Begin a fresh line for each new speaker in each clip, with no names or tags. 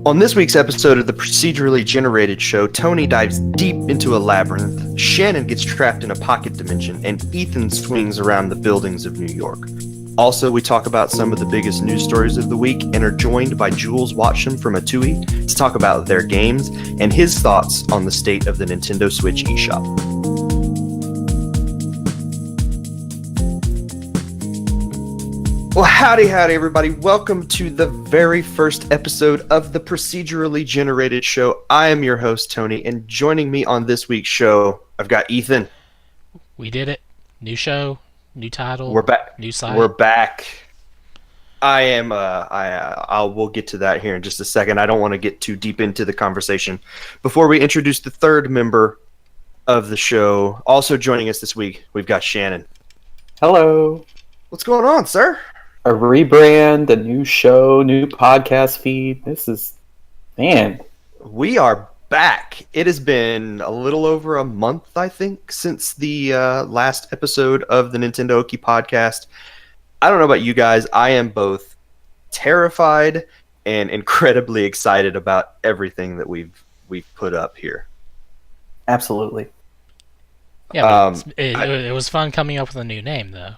On this week's episode of the Procedurally Generated Show, Tony dives deep into a labyrinth, Shannon gets trapped in a pocket dimension, and Ethan swings around the buildings of New York. Also, we talk about some of the biggest news stories of the week and are joined by Jools Watsham from Atooi to talk about their games and his thoughts on the state of the Nintendo Switch eShop. Well, howdy, everybody. Welcome to the very first episode of the Procedurally Generated Show. I am your host, Tony, and joining me on this week's show, I've got Ethan.
We did it. New show, new title.
We're back.
New site.
We're back. I am. We'll get to that here in just a second. I don't want to get too deep into the conversation. Before we introduce the third member of the show, also joining us this week, we've got Shannon.
Hello.
What's going on, sir?
A rebrand, a new show, new podcast feed. Man.
We are back. It has been a little over a month, I think, since the last episode of the Nintendo Oki podcast. I don't know about you guys. I am both terrified and incredibly excited about everything that we've put up here.
Absolutely.
Yeah, but it was fun coming up with a new name, though.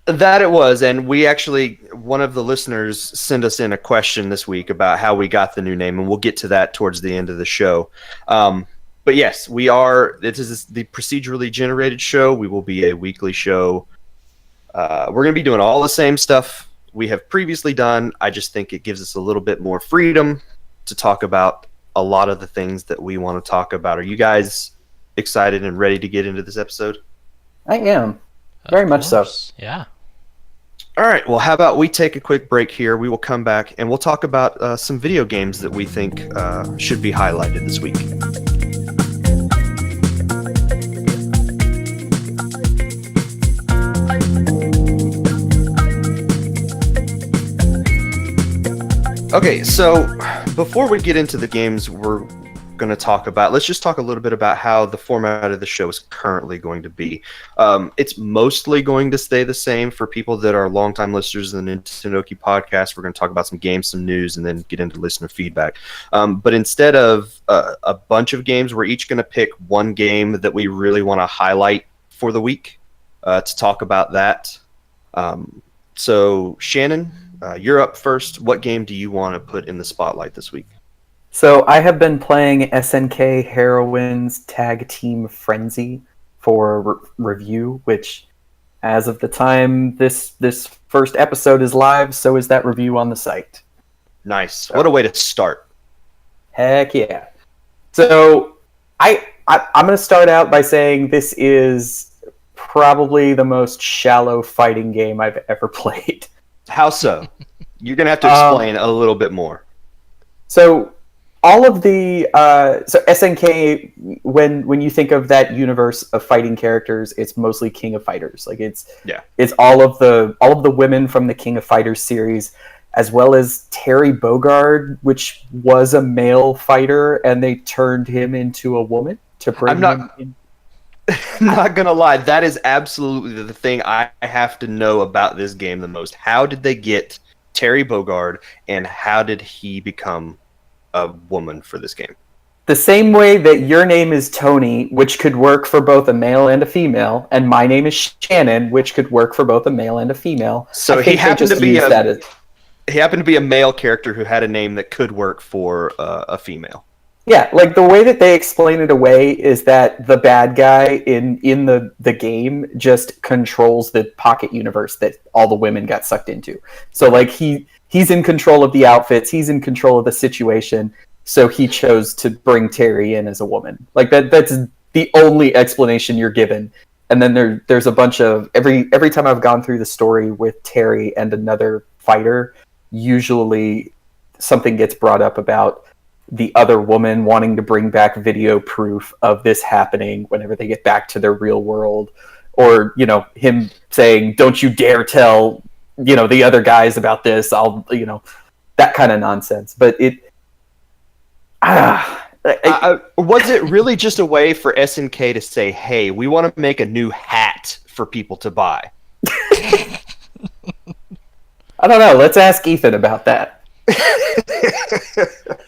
That it was, and we actually, one of the listeners sent us in a question this week about how we got the new name, and we'll get to that towards the end of the show. But yes, this is the Procedurally Generated Show. We will be a weekly show. We're going to be doing all the same stuff we have previously done. I just think it gives us a little bit more freedom to talk about a lot of the things that we want to talk about. Are you guys excited and ready to get into this episode?
I am. Very much so.
Yeah.
All right, well, how about we take a quick break here? We will come back and we'll talk about some video games that we think should be highlighted this week. Okay, so before we get into the games we're going to talk about, let's just talk a little bit about how the format of the show is currently going to be. It's mostly going to stay the same for people that are longtime listeners of the Nintendo Oki podcast. We're going to talk about some games, some news, and then get into listener feedback. But instead of a bunch of games, we're each going to pick one game that we really want to highlight for the week to talk about that. So Shannon, you're up first. What game do you want to put in the spotlight this week?
So I have been playing SNK Heroines Tag Team Frenzy for review, which as of the time this first episode is live, so is that review on the site.
Nice. So, what a way to start.
Heck yeah. So I'm going to start out by saying this is probably the most shallow fighting game I've ever played.
How so? You're going to have to explain a little bit more.
So all of the so SNK, when you think of that universe of fighting characters, it's mostly King of Fighters. Like it's all of the women from the King of Fighters series, as well as Terry Bogard, which was a male fighter, and they turned him into a woman to bring him in.
I'm not gonna lie, that is absolutely the thing I have to know about this game the most. How did they get Terry Bogard, and how did he become a woman for this game?
The same way that your name is Tony, which could work for both a male and a female, and my name is Shannon, which could work for both a male and a female.
So he happened to be a male character who had a name that could work for a female.
Yeah, like the way that they explain it away is that the bad guy in the game just controls the pocket universe that all the women got sucked into. So like he's in control of the outfits, he's in control of the situation, so he chose to bring Terry in as a woman. Like that's the only explanation you're given. And then there's a bunch of every time I've gone through the story with Terry and another fighter, usually something gets brought up about the other woman wanting to bring back video proof of this happening whenever they get back to their real world, or him saying, "Don't you dare tell the other guys about this. I'll that kind of nonsense." But
was it really just a way for SNK to say, "Hey, we want to make a new hat for people to buy"?
I don't know. Let's ask Ethan about that.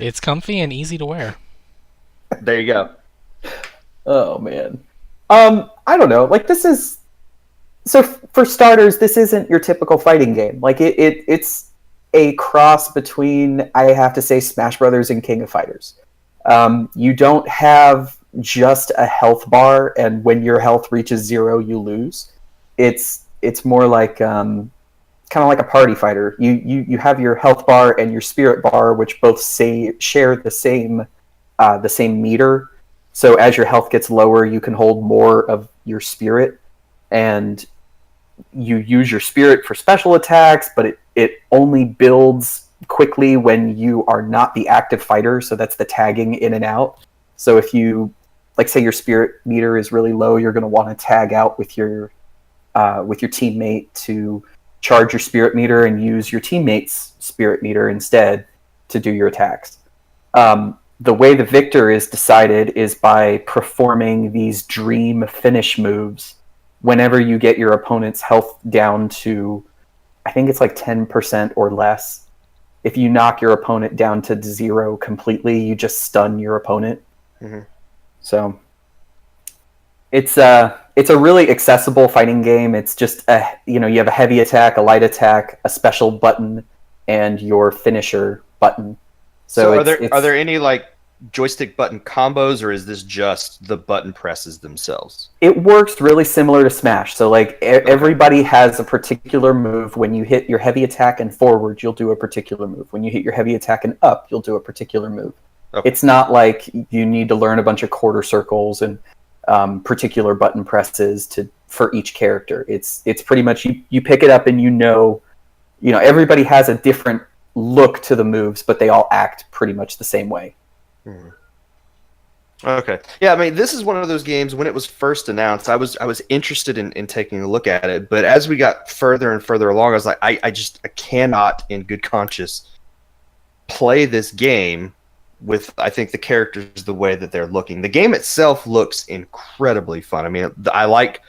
It's comfy and easy to wear.
There you go.
Oh man. I don't know. Like this is so for starters, this isn't your typical fighting game. Like it's a cross between, I have to say, Smash Brothers and King of Fighters. You don't have just a health bar, and when your health reaches 0, you lose. It's more like kind of like a party fighter. You have your health bar and your spirit bar, which both share the same meter. So as your health gets lower, you can hold more of your spirit, and you use your spirit for special attacks, but it only builds quickly when you are not the active fighter, so that's the tagging in and out. So if you, like, say your spirit meter is really low, you're going to want to tag out with your teammate to charge your spirit meter and use your teammate's spirit meter instead to do your attacks. The way the victor is decided is by performing these dream finish moves whenever you get your opponent's health down to, I think it's like 10% or less. If you knock your opponent down to 0 completely, you just stun your opponent.
Mm-hmm.
So it's a really accessible fighting game. It's just you have a heavy attack, a light attack, a special button, and your finisher button.
So are there any like joystick button combos, or is this just the button presses themselves?
It works really similar to Smash. So like everybody has a particular move. When you hit your heavy attack and forward, you'll do a particular move. When you hit your heavy attack and up, you'll do a particular move. Okay. It's not like you need to learn a bunch of quarter circles and particular button presses for each character. It's pretty much you pick it up and everybody has a different look to the moves, but they all act pretty much the same way.
Okay. Yeah, I mean, this is one of those games, when it was first announced, I was interested in taking a look at it, but as we got further and further along, I was like, I cannot, in good conscience, play this game with, I think, the characters the way that they're looking. The game itself looks incredibly fun. I mean, I like,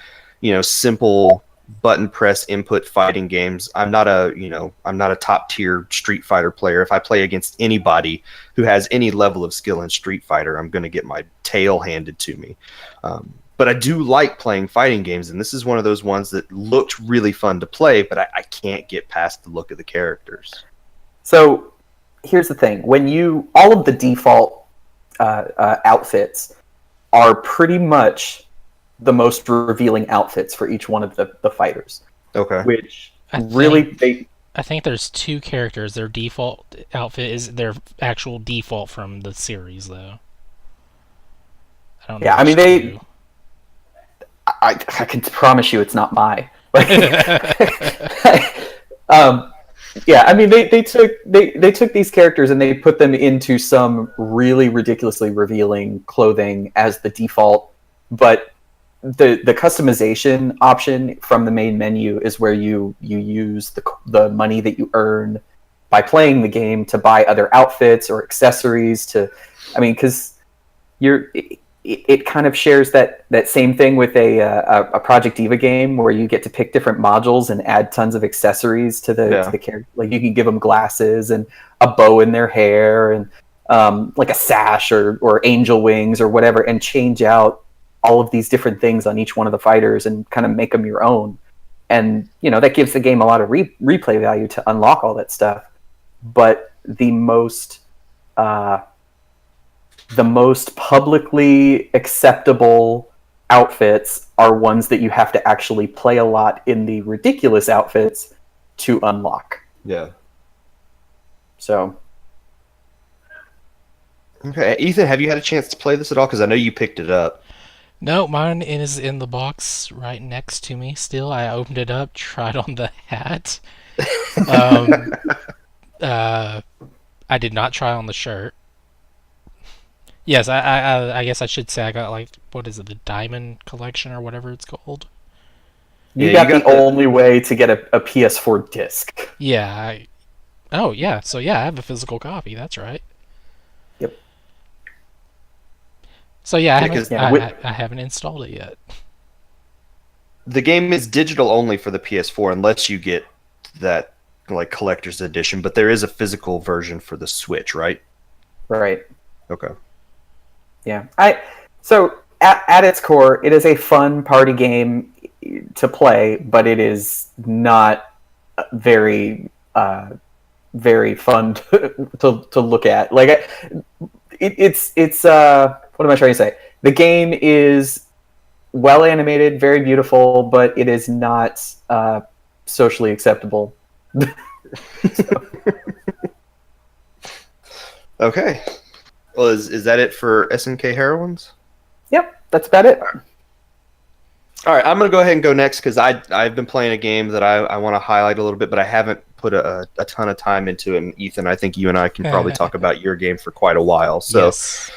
simple button press input fighting games. I'm not a top tier Street Fighter player. If I play against anybody who has any level of skill in Street Fighter, I'm going to get my tail handed to me. But I do like playing fighting games, and this is one of those ones that looked really fun to play, but I can't get past the look of the characters.
So here's the thing. All of the default outfits are pretty much the most revealing outfits for each one of the fighters.
Okay.
Which
I think there's 2 characters. Their default outfit is their actual default from the series, though. I don't know.
Yeah, I mean I can promise you it's not my. Yeah, I mean they took these characters and they put them into some really ridiculously revealing clothing as the default, but the customization option from the main menu is where you use the money that you earn by playing the game to buy other outfits or accessories because it kind of shares that same thing with a Project Diva game where you get to pick different modules and add tons of accessories to the character. Like you can give them glasses and a bow in their hair and like a sash or angel wings or whatever, and change out all of these different things on each one of the fighters and kind of make them your own. And, that gives the game a lot of replay value to unlock all that stuff. But the most publicly acceptable outfits are ones that you have to actually play a lot in the ridiculous outfits to unlock.
Yeah.
So.
Okay. Ethan, have you had a chance to play this at all? Because I know you picked it up.
No, mine is in the box right next to me still. I opened it up, tried on the hat. I did not try on the shirt. Yes, I guess I should say I got, like, what is it, the Diamond Collection or whatever it's called?
You got the only way to get a PS4 disc.
Yeah. So I have a physical copy, that's right.
Yep.
So yeah, I haven't installed it yet.
The game is digital only for the PS4 unless you get that like collector's edition, but there is a physical version for the Switch, right?
Right.
Okay.
Yeah. So at its core, it is a fun party game to play, but it is not very fun to look at. Like it's what am I trying to say? The game is well animated, very beautiful, but it is not socially acceptable.
Okay. Well, is that it for SNK Heroines?
Yep, that's about it.
All right, I'm going to go ahead and go next because I've been playing a game that I want to highlight a little bit, but I haven't put a ton of time into it. And Ethan, I think you and I can probably talk about your game for quite a while. So,
Yes.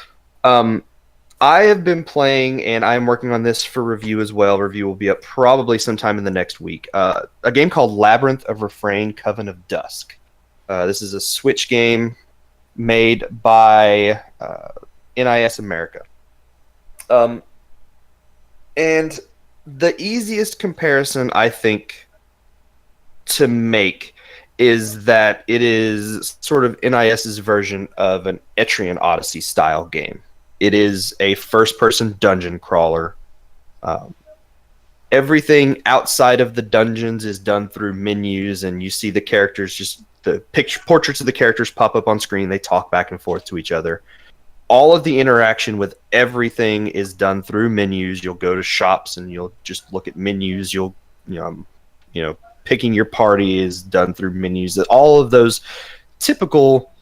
I have been playing, and I'm working on this for review as well. Review will be up probably sometime in the next week. A game called Labyrinth of Refrain, Coven of Dusk. This is a Switch game made by NIS America. And the easiest comparison I think to make is that it is sort of NIS's version of an Etrian Odyssey style game. It is a first-person dungeon crawler. Everything outside of the dungeons is done through menus, and you see the characters, just the portraits of the characters pop up on screen. They talk back and forth to each other. All of the interaction with everything is done through menus. You'll go to shops and you'll just look at menus. You'll, picking your party is done through menus. All of those typical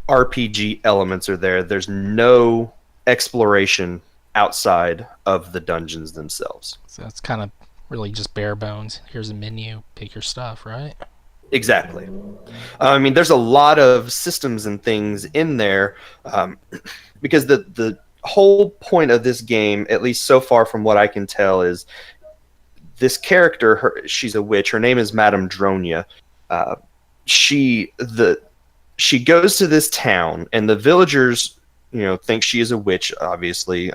RPG elements are there. There's no exploration outside of the dungeons themselves.
So it's kind of really just bare bones. Here's a menu, pick your stuff, right?
Exactly. I mean, there's a lot of systems and things in there because the whole point of this game, at least so far from what I can tell, is this character. She's a witch. Her name is Madame Dronia. She goes to this town, and the villagers, think she is a witch, obviously,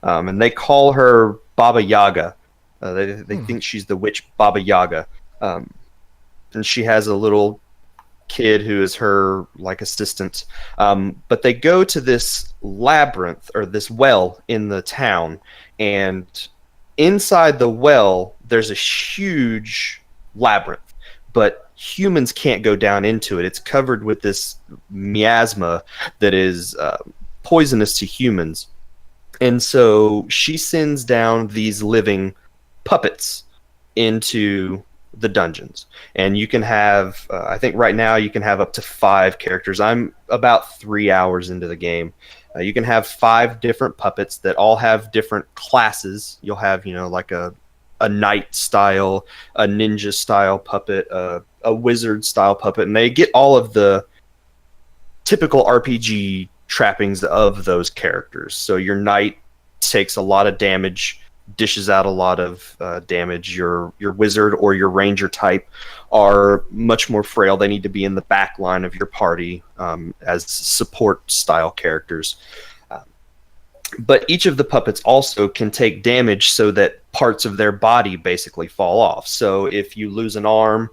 and they call her Baba Yaga. They think she's the witch Baba Yaga. And she has a little kid who is her assistant. But they go to this labyrinth, or this well in the town, and inside the well there's a huge labyrinth, but humans can't go down into it. It's covered with this miasma that is poisonous to humans. And so she sends down these living puppets into the dungeons, and you can have I think right now you can have up to 5 characters. I'm about 3 hours into the game. You can have 5 different puppets that all have different classes. You'll have like a knight style, a ninja style puppet, a wizard style puppet, and they get all of the typical RPG trappings of those characters. So your knight takes a lot of damage, dishes out a lot of damage. Your wizard or your ranger type are much more frail. They need to be in the back line of your party as support style characters. But each of the puppets also can take damage so that parts of their body basically fall off. So if you lose an arm,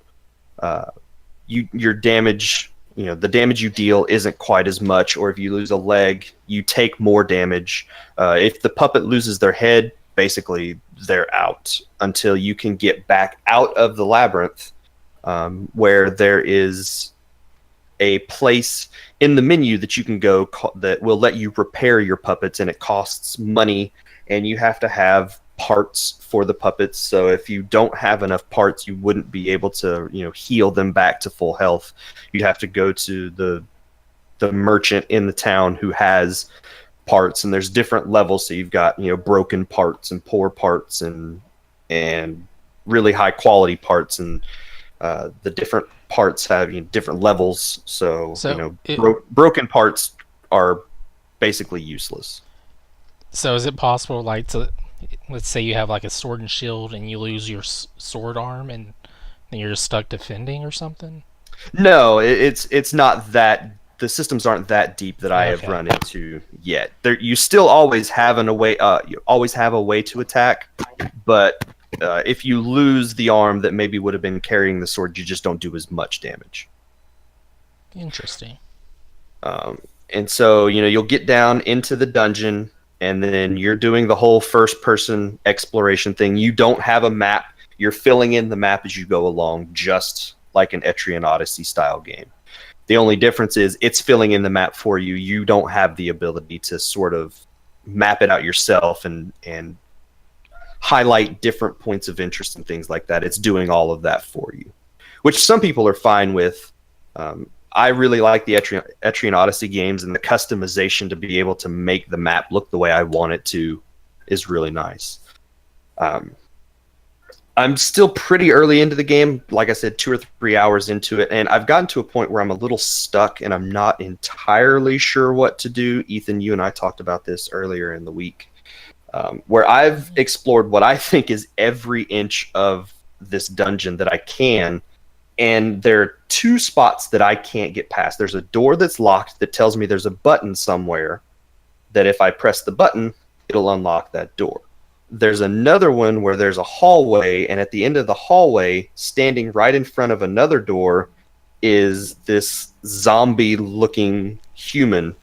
your damage, the damage you deal isn't quite as much. Or if you lose a leg, you take more damage. If the puppet loses their head, basically they're out until you can get back out of the labyrinth, where there is a place in the menu that you can go that will let you repair your puppets, and it costs money, and you have to have parts for the puppets. So if you don't have enough parts, you wouldn't be able to heal them back to full health. You'd have to go to the merchant in the town who has parts, and there's different levels. So you've got broken parts and poor parts and really high quality parts, and the different parts have different levels. So broken parts are basically useless.
So is it possible, to let's say you have a sword and shield, and you lose your sword arm, and then you're just stuck defending or something?
No, it's not that. The systems aren't that deep that I have run into yet. You still always have a way to attack, but if you lose the arm that maybe would have been carrying the sword, you just don't do as much damage.
Interesting.
And so, you'll get down into the dungeon, and then you're doing the whole first-person exploration thing. You don't have a map. You're filling in the map as you go along, just like an Etrian Odyssey style game. The only difference is it's filling in the map for you. You don't have the ability to sort of map it out yourself and highlight different points of interest and things like that. It's doing all of that for you, which some people are fine with. I really like the Etrian Odyssey games, and the customization to be able to make the map look the way I want it to is really nice. I'm still pretty early into the game, like I said, 2 or 3 hours into it, and I've gotten to a point where I'm a little stuck and I'm not entirely sure what to do. Ethan, you and I talked about this earlier in the week, where I've explored what I think is every inch of this dungeon that I can, and there are 2 spots that I can't get past. There's a door that's locked that tells me there's a button somewhere that if I press the button, it'll unlock that door. There's another one where there's a hallway, and at the end of the hallway, standing right in front of another door, is this zombie-looking human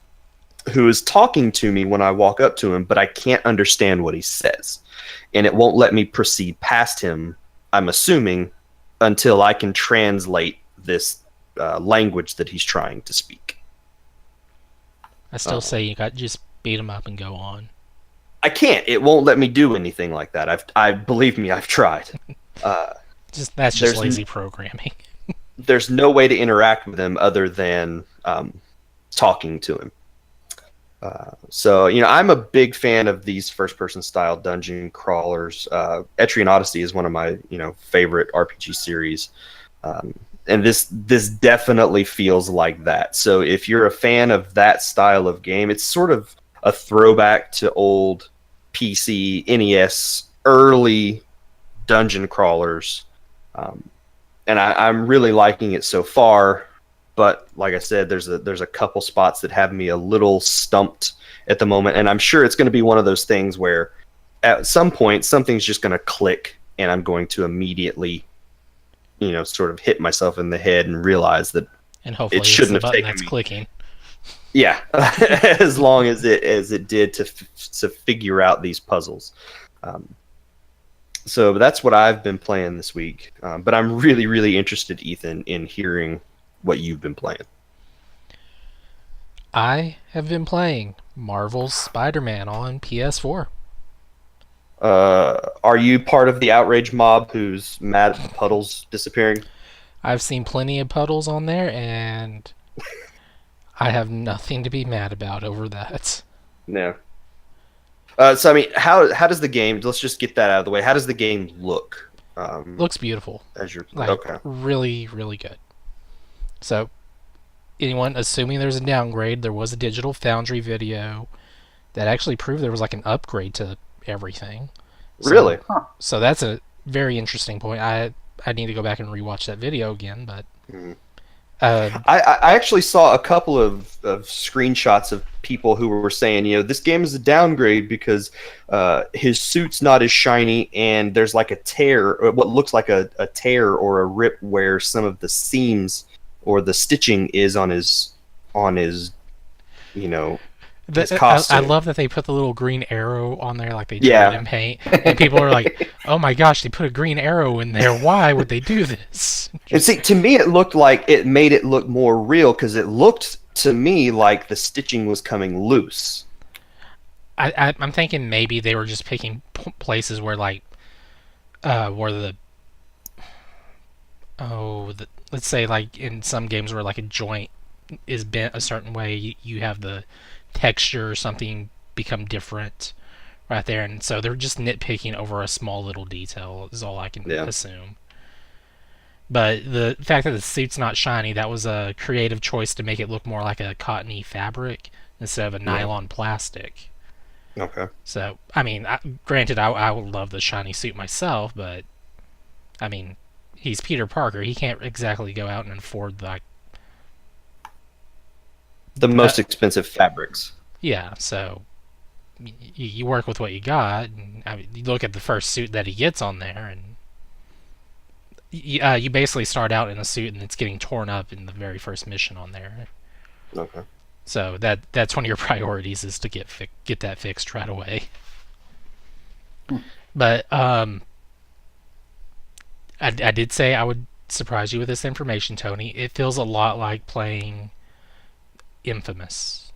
who is talking to me when I walk up to him, but I can't understand what he says. And it won't let me proceed past him, I'm assuming, until I can translate this language that he's trying to speak.
I still say you got just beat him up and go on.
I can't. It won't let me do anything like that. Believe me, I've tried.
That's just lazy programming.
There's no way to interact with him other than talking to him. So I'm a big fan of these first-person style dungeon crawlers. Etrian Odyssey is one of my favorite RPG series, and this definitely feels like that. So if you're a fan of that style of game, it's sort of a throwback to old PC, NES, early dungeon crawlers, and I'm really liking it so far. But like I said, there's a couple spots that have me a little stumped at the moment, and I'm sure it's going to be one of those things where at some point something's just going to click, and I'm going to immediately, sort of hit myself in the head and realize that
and hopefully
it shouldn't have taken
that's
me.
Clicking.
Yeah, as long as it did to figure out these puzzles. So that's what I've been playing this week. But I'm really, really interested, Ethan, in hearing what you've been playing.
I have been playing Marvel's Spider-Man on PS4.
Are you part of the outrage mob who's mad at the puddles disappearing?
I've seen plenty of puddles on there, and I have nothing to be mad about over that.
No. So I mean, how does the game? Let's just get that out of the way. How does the game look?
Looks beautiful.
As you're
okay. Really, really good. So, anyone assuming there's a downgrade, there was a Digital Foundry video that actually proved there was like an upgrade to everything.
Really?
So that's a very interesting point. I need to go back and rewatch that video again, but.
I actually saw a couple of screenshots of people who were saying, this game is a downgrade because his suit's not as shiny, and there's like a tear, or what looks like a tear or a rip where some of the seams or the stitching is on his his costume.
I love that they put the little green arrow on there like they did in Paint. And people are like, oh my gosh, they put a green arrow in there. Why would they do this?
And see, to me, it looked like it made it look more real because it looked to me like the stitching was coming loose.
I'm thinking maybe they were just picking places where let's say like in some games where like a joint is bent a certain way, you have the texture or something become different right there, and so they're just nitpicking over a small little detail is all I can assume. But the fact that the suit's not shiny, that was a creative choice to make it look more like a cottony fabric instead of a nylon plastic.
Okay.
So, I mean, granted, I would love the shiny suit myself, but I mean, he's Peter Parker. He can't exactly go out and afford
the most expensive fabrics.
Yeah, so you work with what you got. And, I mean, you look at the first suit that he gets on there, and you basically start out in a suit, and it's getting torn up in the very first mission on there.
Okay.
So that's one of your priorities is to get that fixed right away.
Hmm.
But I did say I would surprise you with this information, Tony. It feels a lot like playing Infamous.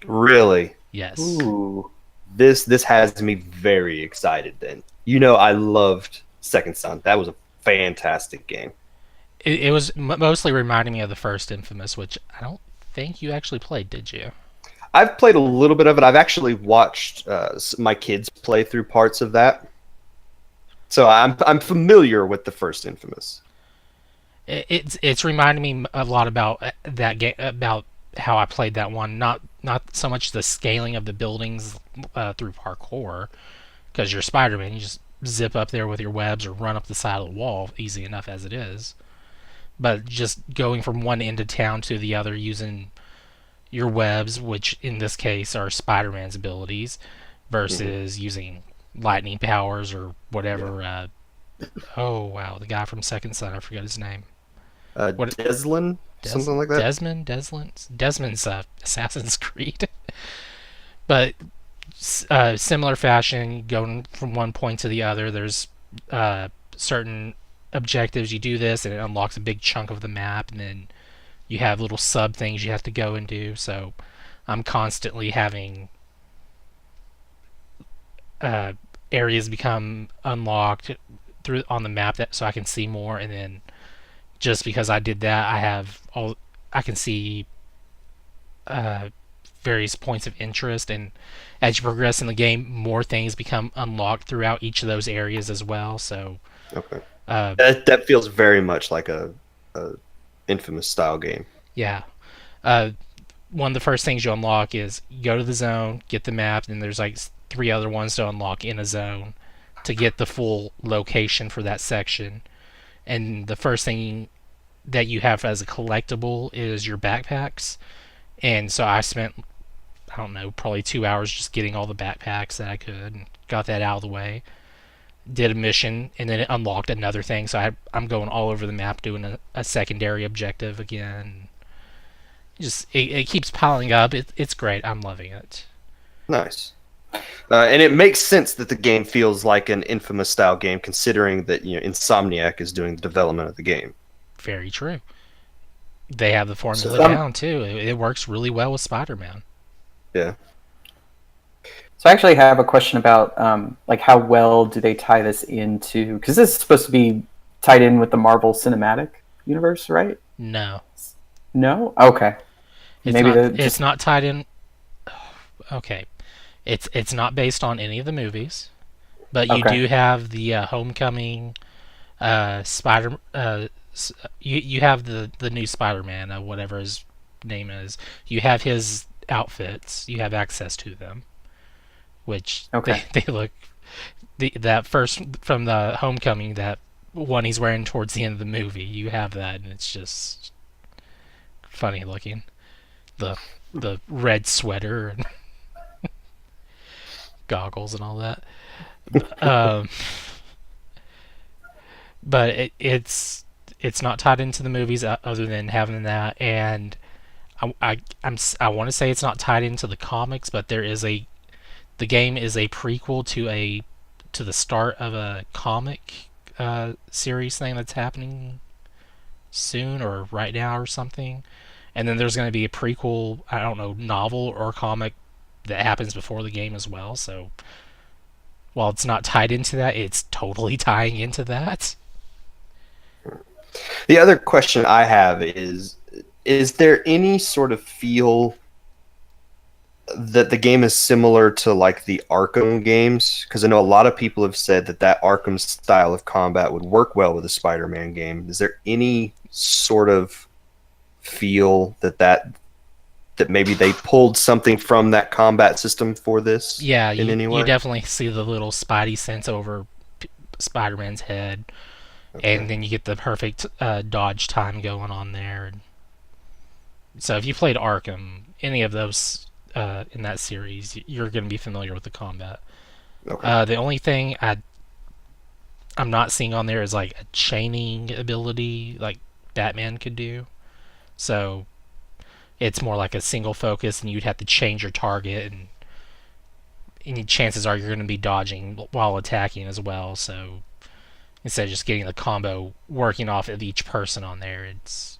Really,
Yes.
Ooh.
this has me very excited. Then I loved Second Son. That was a fantastic game.
It was mostly reminding me of the first Infamous, which I don't think you actually played, did you?
I've played a little bit of it. I've actually watched my kids play through parts of that, so I'm familiar with the first Infamous.
It's reminding me a lot about that game, about how I played that one. Not so much the scaling of the buildings through parkour, because you're Spider-Man, you just zip up there with your webs or run up the side of the wall, easy enough as it is. But just going from one end of town to the other using your webs, which in this case are Spider-Man's abilities,
Hmm.
versus using lightning powers or
Yeah.
whatever. Oh wow, the guy from Second Son, I forgot his name. What
Deslin, something like that.
Desmond's Assassin's Creed. But similar fashion, going from one point to the other. There's certain objectives. You do this, and it unlocks a big chunk of the map, and then you have little sub things you have to go and do. So I'm constantly having uh, areas become unlocked through on the map that so I can see more, and then just because I did that, I can see uh, various points of interest, and as you progress in the game, more things become unlocked throughout each of those areas as well. So,
Okay.
uh,
That feels very much like a Infamous style game.
yeah, uh, one of the first things you unlock is you go to the zone, get the map, and there's like three other ones to unlock in a zone to get the full location for that section. And the first thing that you have as a collectible is your backpacks. And so I spent, I don't know, probably 2 hours just getting all the backpacks that I could and got that out of the way. Did a mission, and then it unlocked another thing. So I'm going all over the map doing a secondary objective again. Just it keeps piling up. It's great. I'm loving it.
Nice. And it makes sense that the game feels like an Infamous style game, considering that Insomniac is doing the development of the game.
Very true. They have the
So
formula
Some
down too. It works really well with Spider-Man.
yeah.
So I actually have a question about like how well do they tie this into, because this is supposed to be tied in with the Marvel Cinematic Universe, right?
No,
No? Okay.
it's
Maybe
not.
the
It's
just
not tied in. Okay, it's not based on any of the movies, but you
okay.
do have the Homecoming Spider. You have the new Spider-Man, whatever his name is. You have his outfits. You have access to them, which
Okay.
they look that first from the Homecoming, that one he's wearing towards the end of the movie. You have that, and it's just funny looking. The the red sweater and goggles and all that. Um, but it's not tied into the movies other than having that, and I want to say it's not tied into the comics, but the game is a prequel to the start of a comic series thing that's happening soon or right now or something. And then there's going to be a prequel, I don't know, novel or comic that happens before the game as well. So while it's not tied into that, it's totally tying into that.
The other question I have is there any sort of feel that the game is similar to like the Arkham games? Because I know a lot of people have said that Arkham style of combat would work well with a Spider-Man game. Is there any sort of feel that maybe they pulled something from that combat system for this
Yeah,
in any
you
way?
definitely see the little Spidey sense over Spider-Man's head, and
Okay.
then you get the perfect dodge time going on there. So if you played Arkham, any of those in that series, you're going to be familiar with the combat.
Okay.
The only thing I'm not seeing on there is like a chaining ability like Batman could do. So It's more like a single focus, and you'd have to change your target, and any chances are you're going to be dodging while attacking as well. So instead of just getting the combo working off of each person on there, it's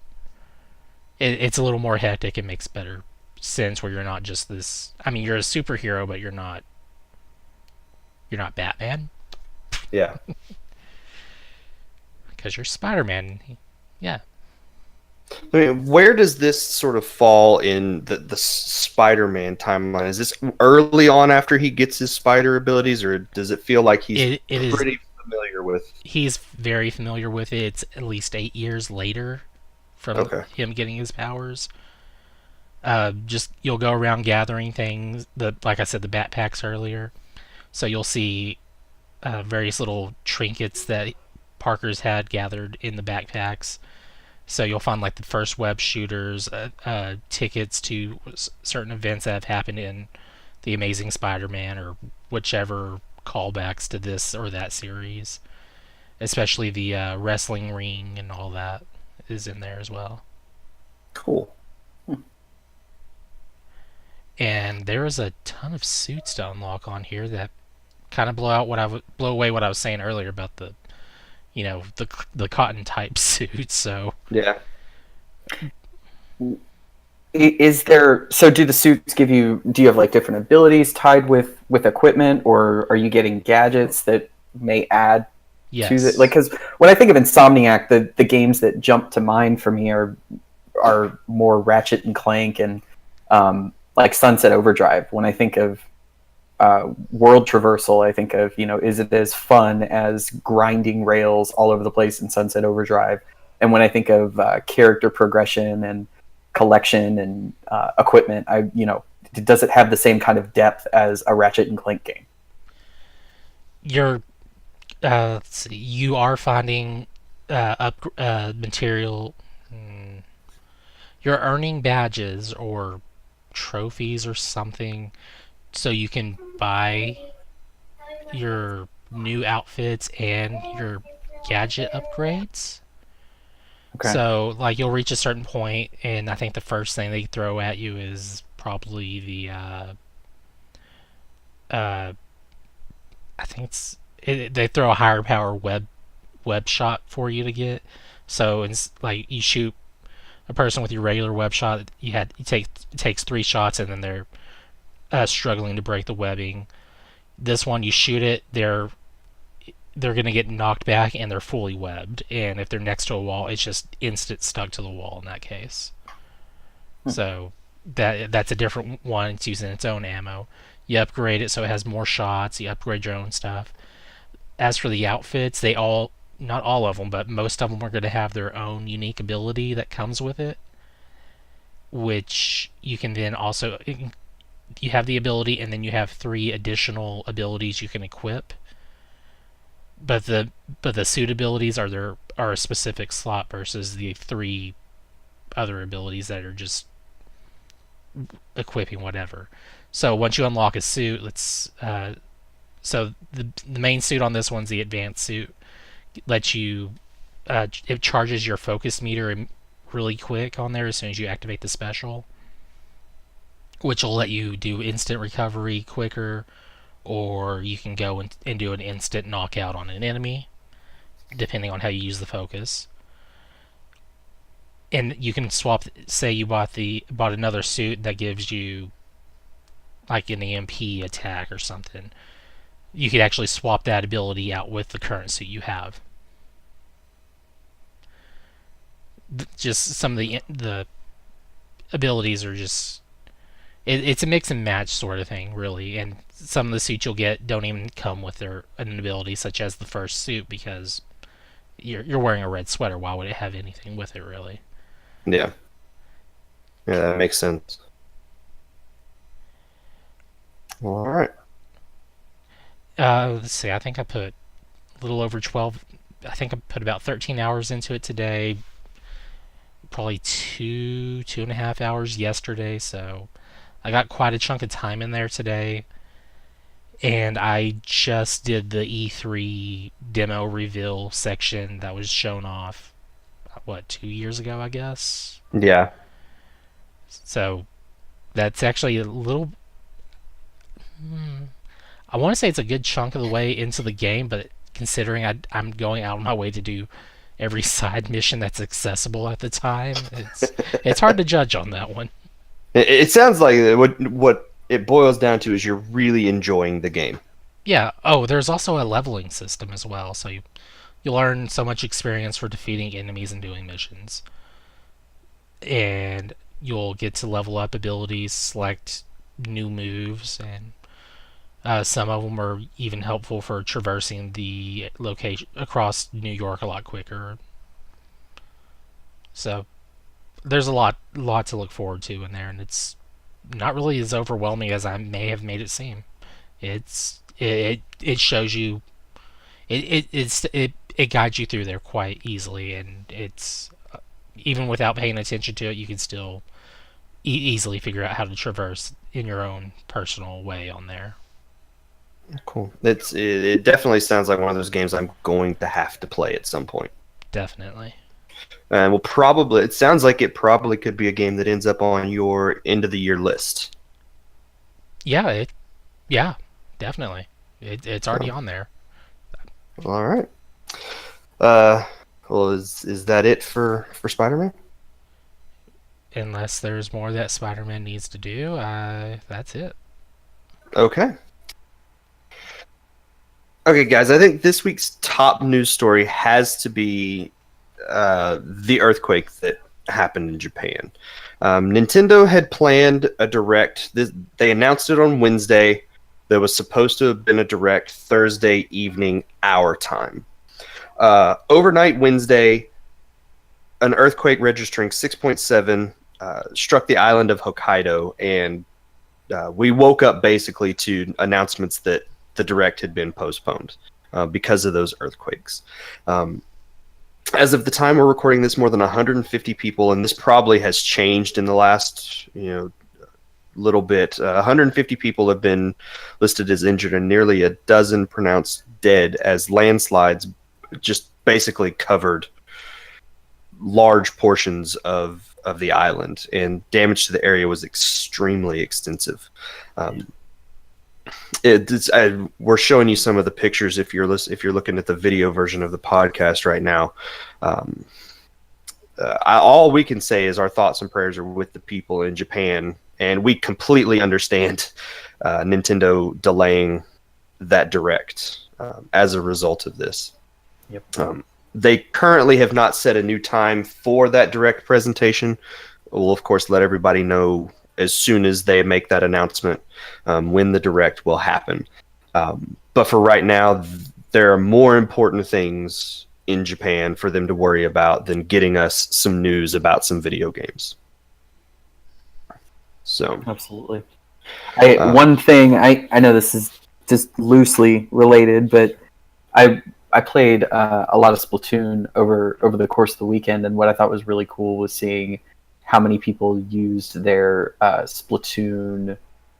a little more hectic. It makes better sense where you're not just this. I mean, you're a superhero, but you're not Batman
Yeah.
because you're Spider-Man. Yeah.
I mean, where does this sort of fall in the Spider-Man timeline? Is this early on after he gets his spider abilities, or does it feel like he's
It is.
pretty familiar with?
He's very familiar with it. It's at least 8 years later from
Okay.
him getting his powers. Just you'll go around gathering things. Like I said, the backpacks earlier. So you'll see various little trinkets that Parker's had gathered in the backpacks. So you'll find like the first web shooters, tickets to certain events that have happened in the Amazing Spider-Man or whichever callbacks to this or that series. Especially the wrestling ring and all that is in there as well.
Cool.
And there is a ton of suits to unlock on here that kind of blow away what I was saying earlier about the cotton type suits. So
Yeah.
Is there, so do the suits give you, do you have like different abilities tied with equipment, or are you getting gadgets that may add
yes,
to the, like, because when I think of Insomniac, the games that jump to mind for me are more Ratchet and Clank and like Sunset Overdrive. When I think of world traversal, I think of, is it as fun as grinding rails all over the place in Sunset Overdrive? And when I think of character progression and collection and equipment, does it have the same kind of depth as a Ratchet and Clank game?
you're let's see, you are finding material. You're earning badges or trophies or something, so you can buy your new outfits and your gadget upgrades.
Okay.
So, like, you'll reach a certain point, and I think the first thing they throw at you is probably uh, I think they throw a higher power web shot for you to get. So, it's like you shoot a person with your regular web shot. It takes 3 shots, and then they're struggling to break the webbing. This one, you shoot it, they're going to get knocked back and they're fully webbed. And if they're next to a wall, it's just instant stuck to the wall in that case. So that's a different one. It's using its own ammo. You upgrade it so it has more shots. You upgrade your own stuff. As for the outfits, not all of them, but most of them are going to have their own unique ability that comes with it, which you can then also, you have the ability and then you have 3 additional abilities you can equip. But the suit abilities are a specific slot versus the 3 other abilities that are just equipping whatever. So once you unlock a suit, so the main suit on this one's the advanced suit. Lets you it charges your focus meter really quick on there as soon as you activate the special, which will let you do instant recovery quicker, or you can go and do an instant knockout on an enemy, depending on how you use the focus. And you can swap. Say you bought another suit that gives you like an EMP attack or something. You could actually swap that ability out with the current suit you have. Just some of the abilities are just it's a mix and match sort of thing, really. And some of the suits you'll get don't even come with an ability, such as the first suit, because you're wearing a red sweater. Why would it have anything with it, really?
Yeah. Yeah, that makes sense. All right.
Let's see. I think I put a little over 12. I think I put about 13 hours into it today. Probably 2.5 hours yesterday. So I got quite a chunk of time in there today. And I just did the E3 demo reveal section that was shown off, 2 years ago, I guess?
Yeah.
So that's actually a little. I want to say it's a good chunk of the way into the game, but considering I'm going out of my way to do every side mission that's accessible at the time, it's hard to judge on that one.
It sounds like what it boils down to is you're really enjoying the game.
Yeah. Oh, there's also a leveling system as well, so you learn so much experience for defeating enemies and doing missions, and you'll get to level up abilities, select new moves, and some of them are even helpful for traversing the location across New York a lot quicker. So there's a lot to look forward to in there, and it's not really as overwhelming as I may have made it seem. It shows you it guides you through there quite easily, and it's even without paying attention to it, you can still easily figure out how to traverse in your own personal way on there.
Cool. It definitely sounds like one of those games I'm going to have to play at some point.
Definitely.
And it sounds like it probably could be a game that ends up on your end of the year list.
Yeah, definitely. It's already on there.
All right. Well, is that it for Spider-Man?
Unless there's more that Spider-Man needs to do, that's it.
Okay. Okay, guys, I think this week's top news story has to be the earthquake that happened in Japan. Nintendo had planned a direct. They announced it on Wednesday. There was supposed to have been a direct Thursday evening our time. Overnight Wednesday, an earthquake registering 6.7 struck the island of Hokkaido, and we woke up basically to announcements that the direct had been postponed because of those earthquakes. As of the time we're recording this, more than 150 people, and this probably has changed in the last little bit. 150 people have been listed as injured, and nearly a dozen pronounced dead as landslides just basically covered large portions of the island, and damage to the area was extremely extensive. We're showing you some of the pictures if you're looking at the video version of the podcast right now. All we can say is our thoughts and prayers are with the people in Japan, and we completely understand Nintendo delaying that direct as a result of this.
Yep.
They currently have not set a new time for that direct presentation. We'll, of course, let everybody know as soon as they make that announcement when the direct will happen. But for right now, there are more important things in Japan for them to worry about than getting us some news about some video games. So
Absolutely. One thing, I know this is just loosely related, but I played a lot of Splatoon over the course of the weekend, and what I thought was really cool was seeing how many people used their Splatoon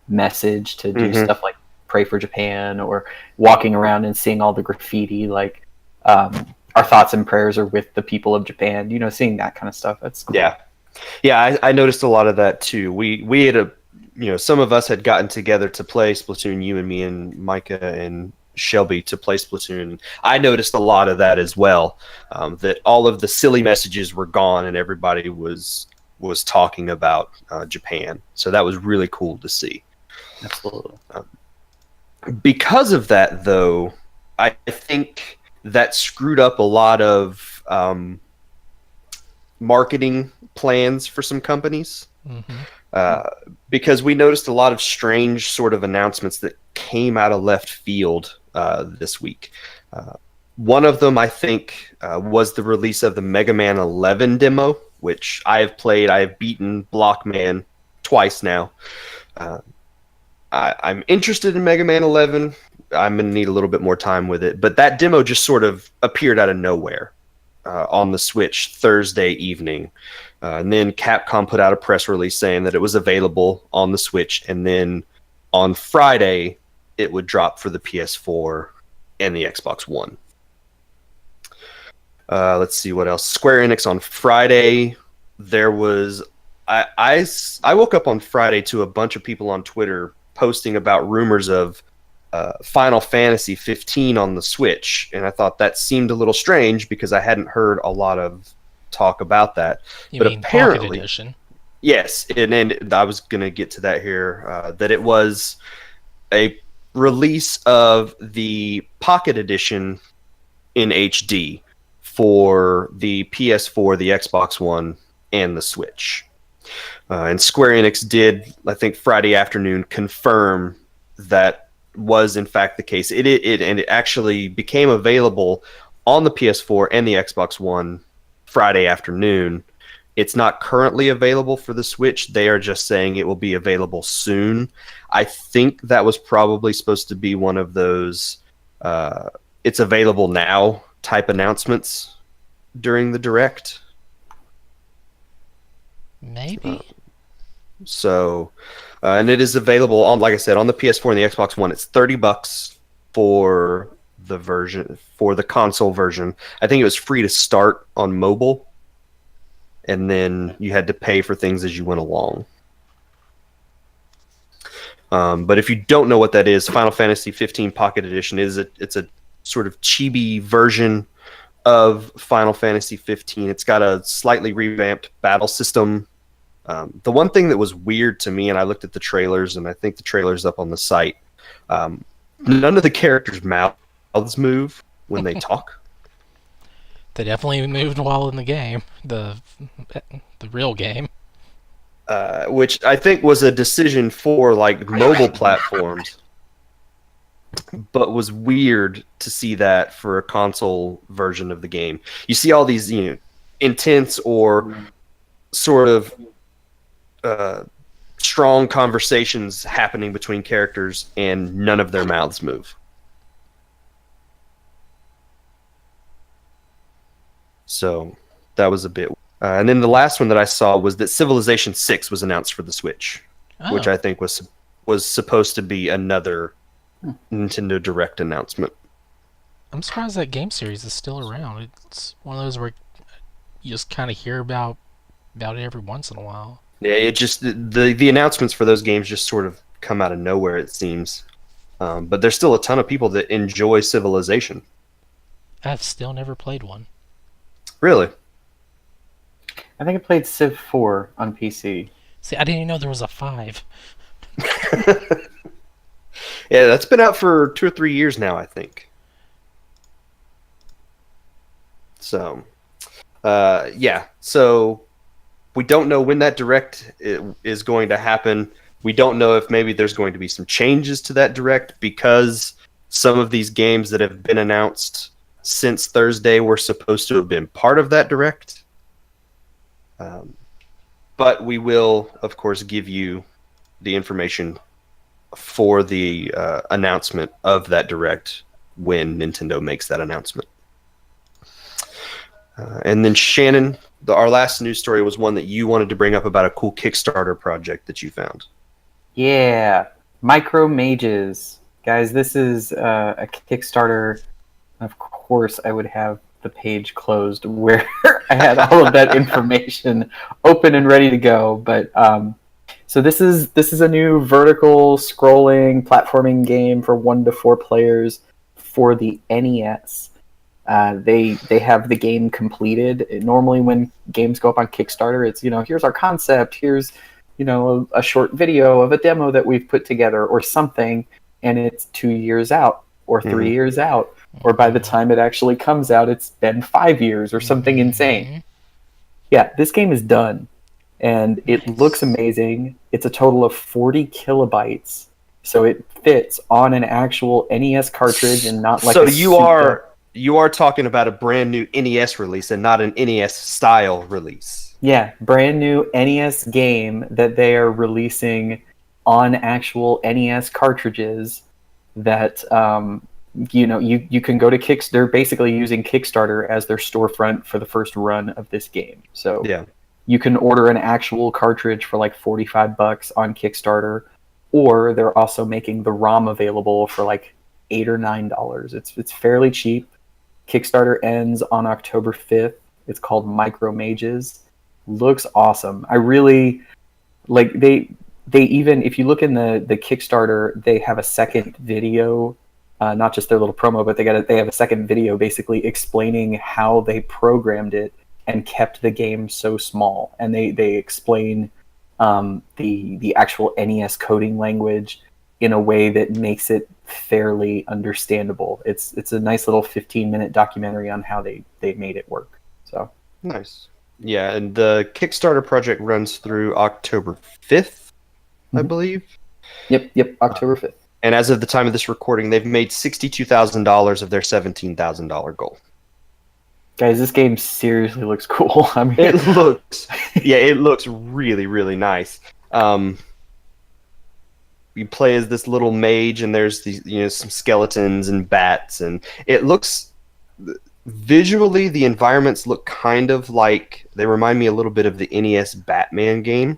message to do stuff like pray for Japan, or walking around and seeing all the graffiti like our thoughts and prayers are with the people of Japan. Seeing that kind of stuff. That's cool.
Yeah. I noticed a lot of that too. We had some of us had gotten together to play Splatoon. You and me and Micah and Shelby to play Splatoon. I noticed a lot of that as well. That all of the silly messages were gone, and everybody was talking about Japan. So that was really cool to see.
Absolutely.
Because of that, though, I think that screwed up a lot of marketing plans for some companies. Because we noticed a lot of strange sort of announcements that came out of left field this week. One of them, I think, was the release of the Mega Man 11 demo, which I have played. I have beaten Blockman twice now. I'm interested in Mega Man 11. I'm going to need a little bit more time with it. But that demo just sort of appeared out of nowhere on the Switch Thursday evening. And then Capcom put out a press release saying that it was available on the Switch. And then on Friday, it would drop for the PS4 and the Xbox One. Let's see what else. Square Enix on Friday, there was I woke up on Friday to a bunch of people on Twitter posting about rumors of Final Fantasy 15 on the Switch, and I thought that seemed a little strange because I hadn't heard a lot of talk about that.
You mean Pocket Edition?
Yes, and I was going to get to that here, that it was a release of the Pocket Edition in HD for the PS4, the Xbox One, and the Switch. And Square Enix did, I think, Friday afternoon confirm that was in fact the case. It actually became available on the PS4 and the Xbox One Friday afternoon. It's not currently available for the Switch. They are just saying it will be available soon. I think that was probably supposed to be one of those it's available now type announcements during the Direct.
Maybe.
And it is available on, like I said, on the PS4 and the Xbox One. It's $30 for the console version. I think it was free to start on mobile, and then you had to pay for things as you went along. But if you don't know what that is, Final Fantasy 15 Pocket Edition it's a sort of chibi version of Final Fantasy 15. It's got a slightly revamped battle system. The one thing that was weird to me, and I looked at the trailers, and I think the trailer's up on the site, none of the characters' mouths move when they talk.
They definitely moved while in the game, the real game.
Which I think was a decision for like mobile platforms, but was weird to see that for a console version of the game. You see all these, intense or sort of strong conversations happening between characters, and none of their mouths move. So that was a bit. And then the last one that I saw was that Civilization 6 was announced for the Switch, which I think was supposed to be another Nintendo Direct announcement.
I'm surprised that game series is still around. It's one of those where you just kind of hear about it every once in a while.
Yeah, it just the announcements for those games just sort of come out of nowhere, it seems. But there's still a ton of people that enjoy Civilization.
I've still never played one.
Really?
I think I played Civ 4 on PC.
See, I didn't even know there was a 5.
Yeah, that's been out for 2 or 3 years now, I think. So, yeah. So, we don't know when that Direct is going to happen. We don't know if maybe there's going to be some changes to that Direct because some of these games that have been announced since Thursday were supposed to have been part of that Direct. But we will, of course, give you the information for the announcement of that Direct when Nintendo makes that announcement. And then Shannon, our last news story was one that you wanted to bring up about a cool Kickstarter project that you found.
Yeah, Micro Mages. Guys, this is a Kickstarter. Of course, I would have the page closed where I had all of that information open and ready to go. But so this is a new vertical scrolling platforming game for 1 to 4 players for the NES. They have the game completed. Normally, when games go up on Kickstarter, it's here's our concept, here's a short video of a demo that we've put together or something, and it's 2 years out or 3 years out. Or by the time it actually comes out, it's been 5 years or something insane. Yeah, this game is done. And it looks amazing. It's a total of 40 kilobytes. So it fits on an actual NES cartridge and not like
you are talking about a brand new NES release and not an NES style release.
Yeah, brand new NES game that they are releasing on actual NES cartridges that you can go to Kickstarter. They're basically using Kickstarter as their storefront for the first run of this game. So
yeah, you
can order an actual cartridge for like $45 on Kickstarter, or they're also making the ROM available for like $8 or $9. It's fairly cheap. Kickstarter ends on October 5th. It's called Micro Mages, looks awesome. I really like they even, if you look in the Kickstarter, they have a second video, not just their little promo, but they have a second video basically explaining how they programmed it and kept the game so small, and they explain the actual NES coding language in a way that makes it fairly understandable. It's a nice little 15-minute documentary on how they made it work. So
Nice. Yeah, and the Kickstarter project runs through October 5th, I believe.
Yep, October 5th.
And as of the time of this recording, they've made $62,000 of their $17,000 goal.
Guys, this game seriously looks cool. I mean,
It looks really, really nice. You play as this little mage, and there's these, some skeletons and bats, and it looks visually, the environments look kind of like, they remind me a little bit of the NES Batman game.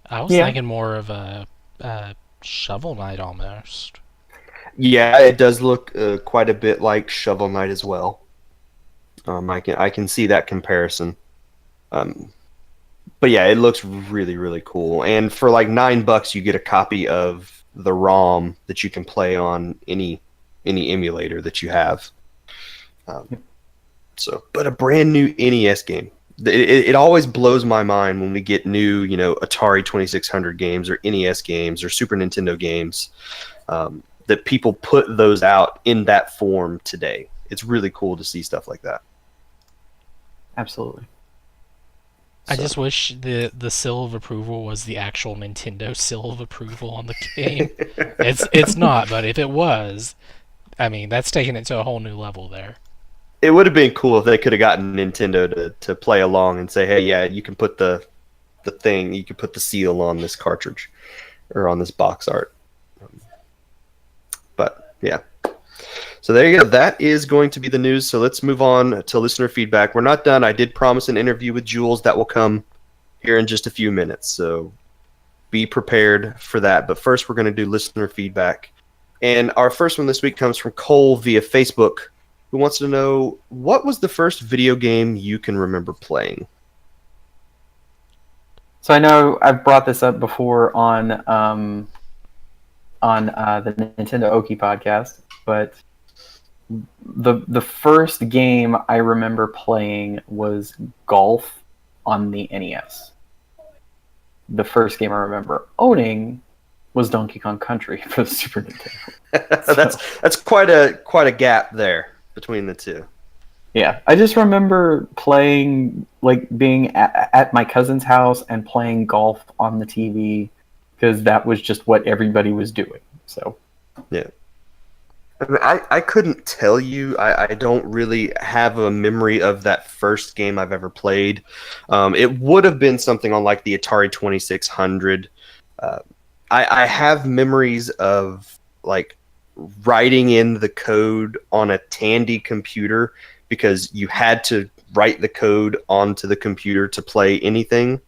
I was thinking more of a Shovel Knight almost.
Yeah, it does look quite a bit like Shovel Knight as well. I can see that comparison. But yeah, it looks really, really cool. And for like $9, you get a copy of the ROM that you can play on any emulator that you have. But a brand new NES game. It always blows my mind when we get new, Atari 2600 games or NES games or Super Nintendo games, that people put those out in that form today. It's really cool to see stuff like that.
absolutely.
I just wish the seal of approval was the actual Nintendo seal of approval on the game. It's not, but if it was, I mean, that's taking it to a whole new level there.
It would have been cool if they could have gotten Nintendo to play along and say, hey, yeah, you can put the thing, you can put the seal on this cartridge or on this box art. But yeah. So there you go. That is going to be the news. So let's move on to listener feedback. We're not done. I did promise an interview with Jools that will come here in just a few minutes. So be prepared for that. But first, we're going to do listener feedback. And our first one this week comes from Cole via Facebook, who wants to know, what was the first video game you can remember playing?
So I know I've brought this up before on the Nintendo Oki podcast, but the first game I remember playing was golf on the NES. The first game I remember owning was Donkey Kong Country for the Super Nintendo.
That's quite a gap there between the two.
Yeah, I just remember playing, like being at my cousin's house and playing golf on the TV because that was just what everybody was doing. So
yeah. I couldn't tell you. I don't really have a memory of that first game I've ever played. It would have been something on like the Atari 2600. I have memories of like writing in the code on a Tandy computer because you had to write the code onto the computer to play anything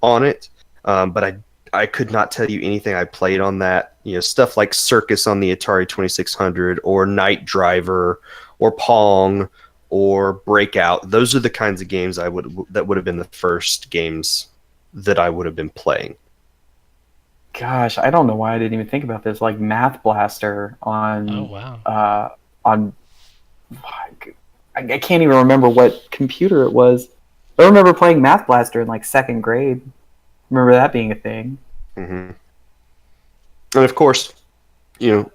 on it. But I could not tell you anything I played on that. Stuff like Circus on the Atari 2600 or Night Driver or Pong or Breakout. Those are the kinds of games that would have been the first games that I would have been playing.
Gosh, I don't know why I didn't even think about this. Like Math Blaster on.
Oh wow.
On. I can't even remember what computer it was. I remember playing Math Blaster in like second grade. Remember that being a thing.
Mm-hmm. And of course,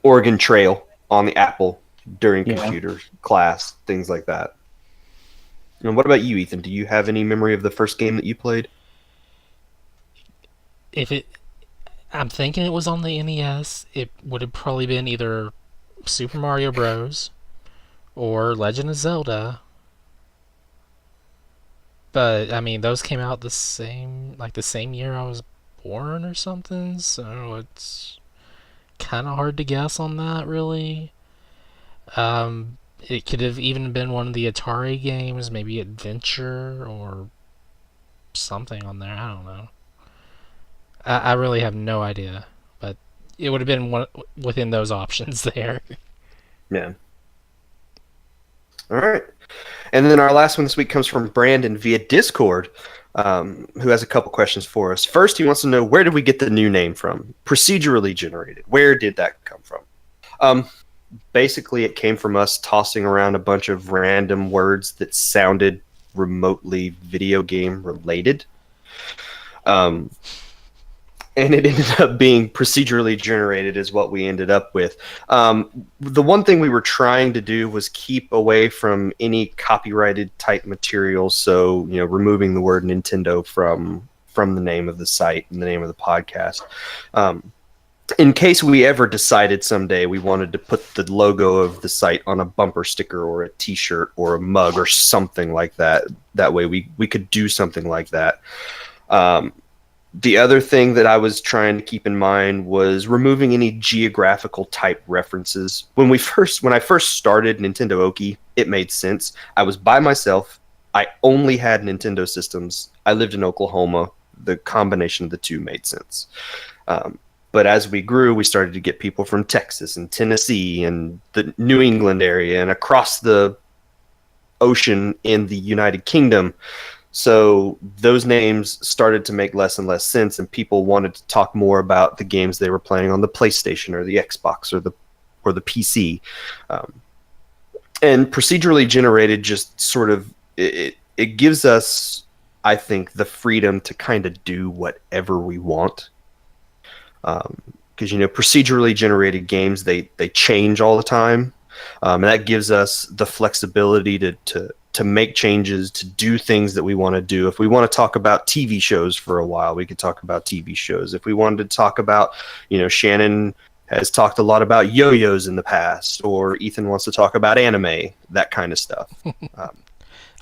Oregon Trail on the Apple during computer class, things like that. And what about you, Ethan? Do you have any memory of the first game that you played?
I'm thinking it was on the NES. It would have probably been either Super Mario Bros. Or Legend of Zelda. But I mean, those came out the same year I was born or something, so it's kind of hard to guess on that, really. It could have even been one of the Atari games, maybe Adventure or something on there. I don't know. I really have no idea, but it would have been one within those options there.
Yeah. All right. And then our last one this week comes from Brandon via Discord, who has a couple questions for us. First, he wants to know, where did we get the new name from? Procedurally generated. Where did that come from? Basically, it came from us tossing around a bunch of random words that sounded remotely video game related. And it ended up being procedurally generated is what we ended up with. The one thing we were trying to do was keep away from any copyrighted type material, so removing the word Nintendo from the name of the site and the name of the podcast. In case we ever decided someday we wanted to put the logo of the site on a bumper sticker or a t-shirt or a mug or something like that, that way we could do something like that. The other thing that I was trying to keep in mind was removing any geographical type references. When I first started Nintendo Oki, it made sense. I was by myself. I only had Nintendo systems. I lived in Oklahoma. The combination of the two made sense. But as we grew, we started to get people from Texas and Tennessee and the New England area and across the ocean in the United Kingdom. So those names started to make less and less sense, and people wanted to talk more about the games they were playing on the PlayStation or the Xbox or the PC. And procedurally generated just sort of it gives us, I think, the freedom to kind of do whatever we want. Because procedurally generated games, they change all the time, and that gives us the flexibility to make changes, to do things that we want to do. If we want to talk about TV shows for a while, we could talk about TV shows. If we wanted to talk about, Shannon has talked a lot about yo-yos in the past, or Ethan wants to talk about anime, that kind of stuff.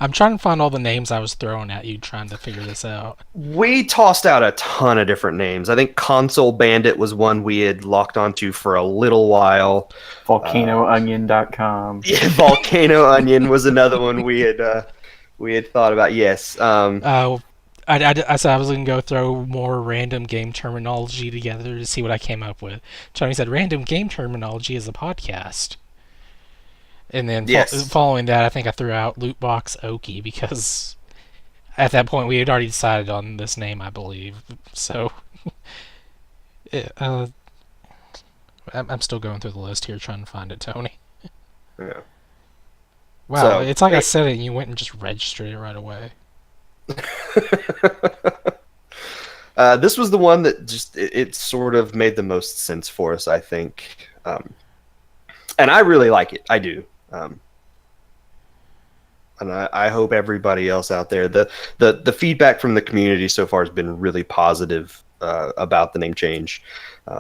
I'm trying to find all the names I was throwing at you trying to figure this out.
We tossed out a ton of different names. I think Console Bandit was one we had locked onto for a little while.
VolcanoOnion.com.
Yeah, Volcano Onion was another one we had thought about. Yes.
I said I was going to go throw more random game terminology together to see what I came up with. Tony said random game terminology is a podcast. And then following that, I think I threw out Lootbox Oki because at that point we had already decided on this name, I believe. So I'm still going through the list here trying to find it, Tony.
Yeah.
Wow, so, it's like I said it and you went and just registered it right away.
This was the one that just it sort of made the most sense for us, I think. And I really like it. I do. And I hope everybody else out there, the feedback from the community so far has been really positive about the name change.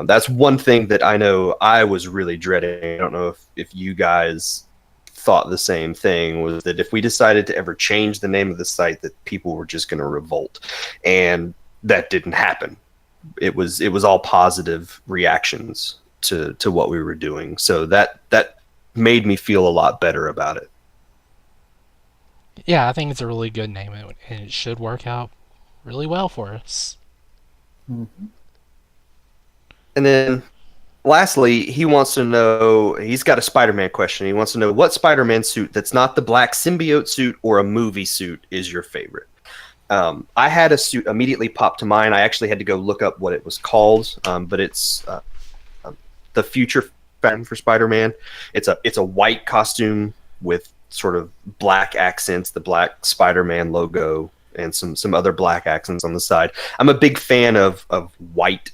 That's one thing that I know I was really dreading. I don't know if you guys thought the same thing, was that if we decided to ever change the name of the site, that people were just going to revolt. And that didn't happen. It was all positive reactions to what we were doing. So that made me feel a lot better about it.
Yeah, I think it's a really good name, and it should work out really well for us.
Mm-hmm.
And then, lastly, he wants to know, he's got a Spider-Man question. He wants to know what Spider-Man suit that's not the black symbiote suit or a movie suit is your favorite. I had a suit immediately pop to mind. I actually had to go look up what it was called, but it's the Future Fan for Spider-Man. It's a white costume with sort of black accents, the black Spider-Man logo, and some other black accents on the side. I'm a big fan of white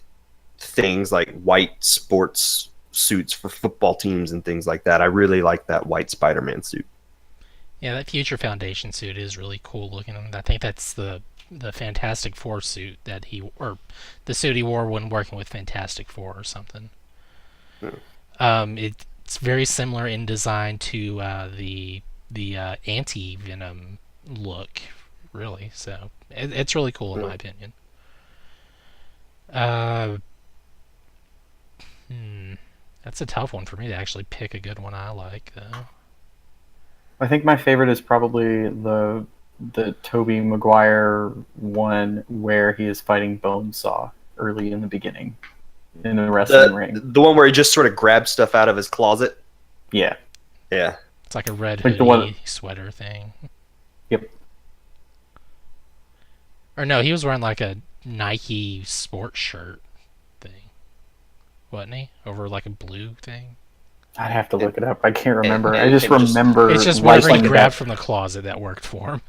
things, like white sports suits for football teams and things like that. I really like that white Spider-Man suit.
Yeah, that Future Foundation suit is really cool looking. I think that's the Fantastic Four suit that or the suit he wore when working with Fantastic Four or something. It's very similar in design to the anti-Venom look, really. So it's really cool in my opinion. That's a tough one for me to actually pick a good one I like, though.
I think my favorite is probably the Tobey Maguire one where he is fighting Bonesaw early in the beginning in the wrestling ring.
The one where he just sort of grabs stuff out of his closet?
Yeah.
Yeah.
It's like a red hoodie sweater thing.
Yep.
Or no, he was wearing like a Nike sports shirt thing, wasn't he? Over like a blue thing.
I'd have to look it up. I can't remember. I
and
just remember.
It's just whatever he
liking
grabbed
that.
from the closet that worked for him.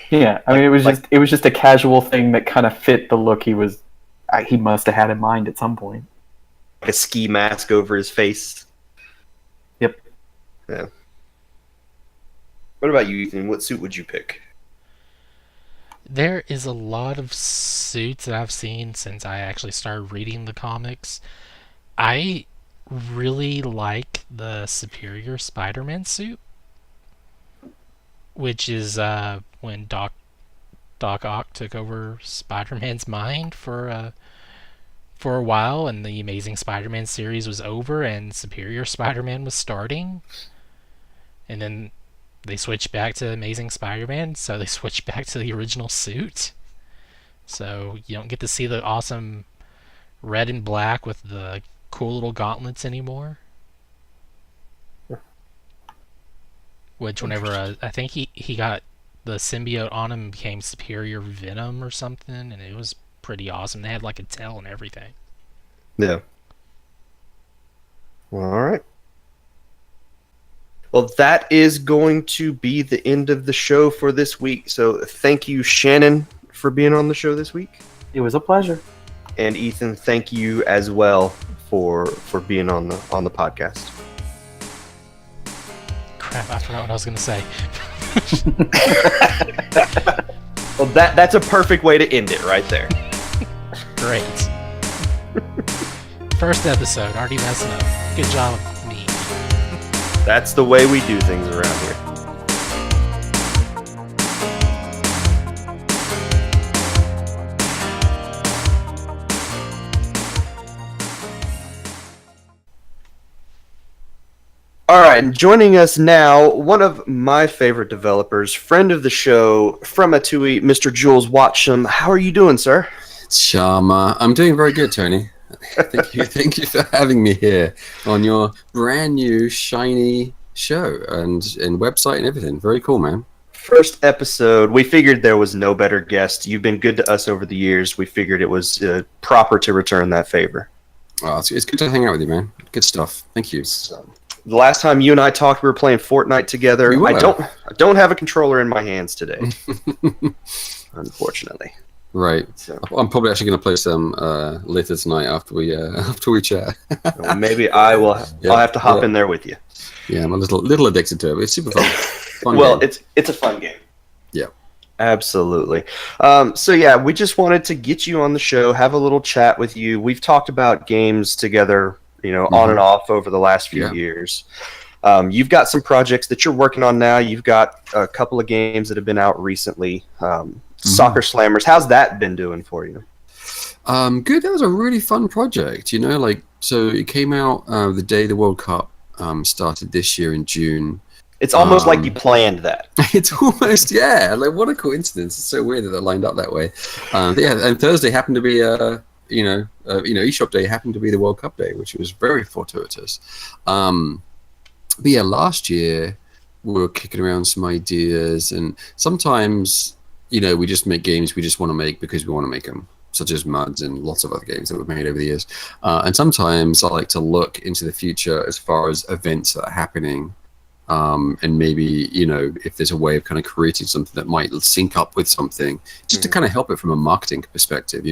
Yeah, I mean, it was just a casual thing that kind of fit the look he must have had in mind at some point.
Like a ski mask over his face.
Yep.
Yeah. What about you, Ethan? What suit would you pick?
There is a lot of suits that I've seen since I actually started reading the comics. I really like the Superior Spider-Man suit, which is when Doc Ock took over Spider-Man's mind for a while, and the Amazing Spider-Man series was over, and Superior Spider-Man was starting, and then they switched back to Amazing Spider-Man, so they switched back to the original suit. So you don't get to see the awesome red and black with the cool little gauntlets anymore. Which whenever I think he got the symbiote on him, became Superior Venom or something, and it was pretty awesome. They had like a tail and everything.
Yeah. Well, all right. Well, that is going to be the end of the show for this week. So thank you, Shannon, for being on the show this week.
It was a pleasure.
And Ethan, thank you as well for being on the podcast.
Crap, I forgot what I was going to say.
Well, that's a perfect way to end it right there.
Great. First episode, already messing up. Good job, me.
That's the way we do things around here. All right, and joining us now, one of my favorite developers, friend of the show from Atooi, Mr. Jools Watsham. How are you doing, sir?
Sharma, I'm doing very good, Tony. Thank you for having me here on your brand new shiny show and website and everything. Very cool, man.
First episode, we figured there was no better guest. You've been good to us over the years. We figured it was proper to return that favor.
Oh, it's good to hang out with you, man. Good stuff. Thank you.
So, the last time you and I talked, we were playing Fortnite together. I don't have a controller in my hands today, unfortunately.
Right.
So,
I'm probably actually going to play some later tonight after we chat.
well, maybe I'll have to hop in there with you.
Yeah, I'm a little addicted to it, but it's super fun.
Well,
game.
it's a fun game.
Yeah.
Absolutely. So yeah, we just wanted to get you on the show, have a little chat with you. We've talked about games together, on and off over the last few years. You've got some projects that you're working on now. You've got a couple of games that have been out recently. Soccer Slammers. How's that been doing for you?
Good. That was a really fun project. So it came out the day the World Cup started this year in June.
It's almost like you planned that.
It's almost, yeah. Like, what a coincidence! It's so weird that they lined up that way. And Thursday happened to be eShop Day happened to be the World Cup day, which was very fortuitous. But yeah, last year we were kicking around some ideas, and sometimes we just make games we just want to make because we want to make them, such as Muds and lots of other games that we've made over the years. And sometimes I like to look into the future as far as events that are happening. And maybe, if there's a way of kind of creating something that might sync up with something, just to kind of help it from a marketing perspective,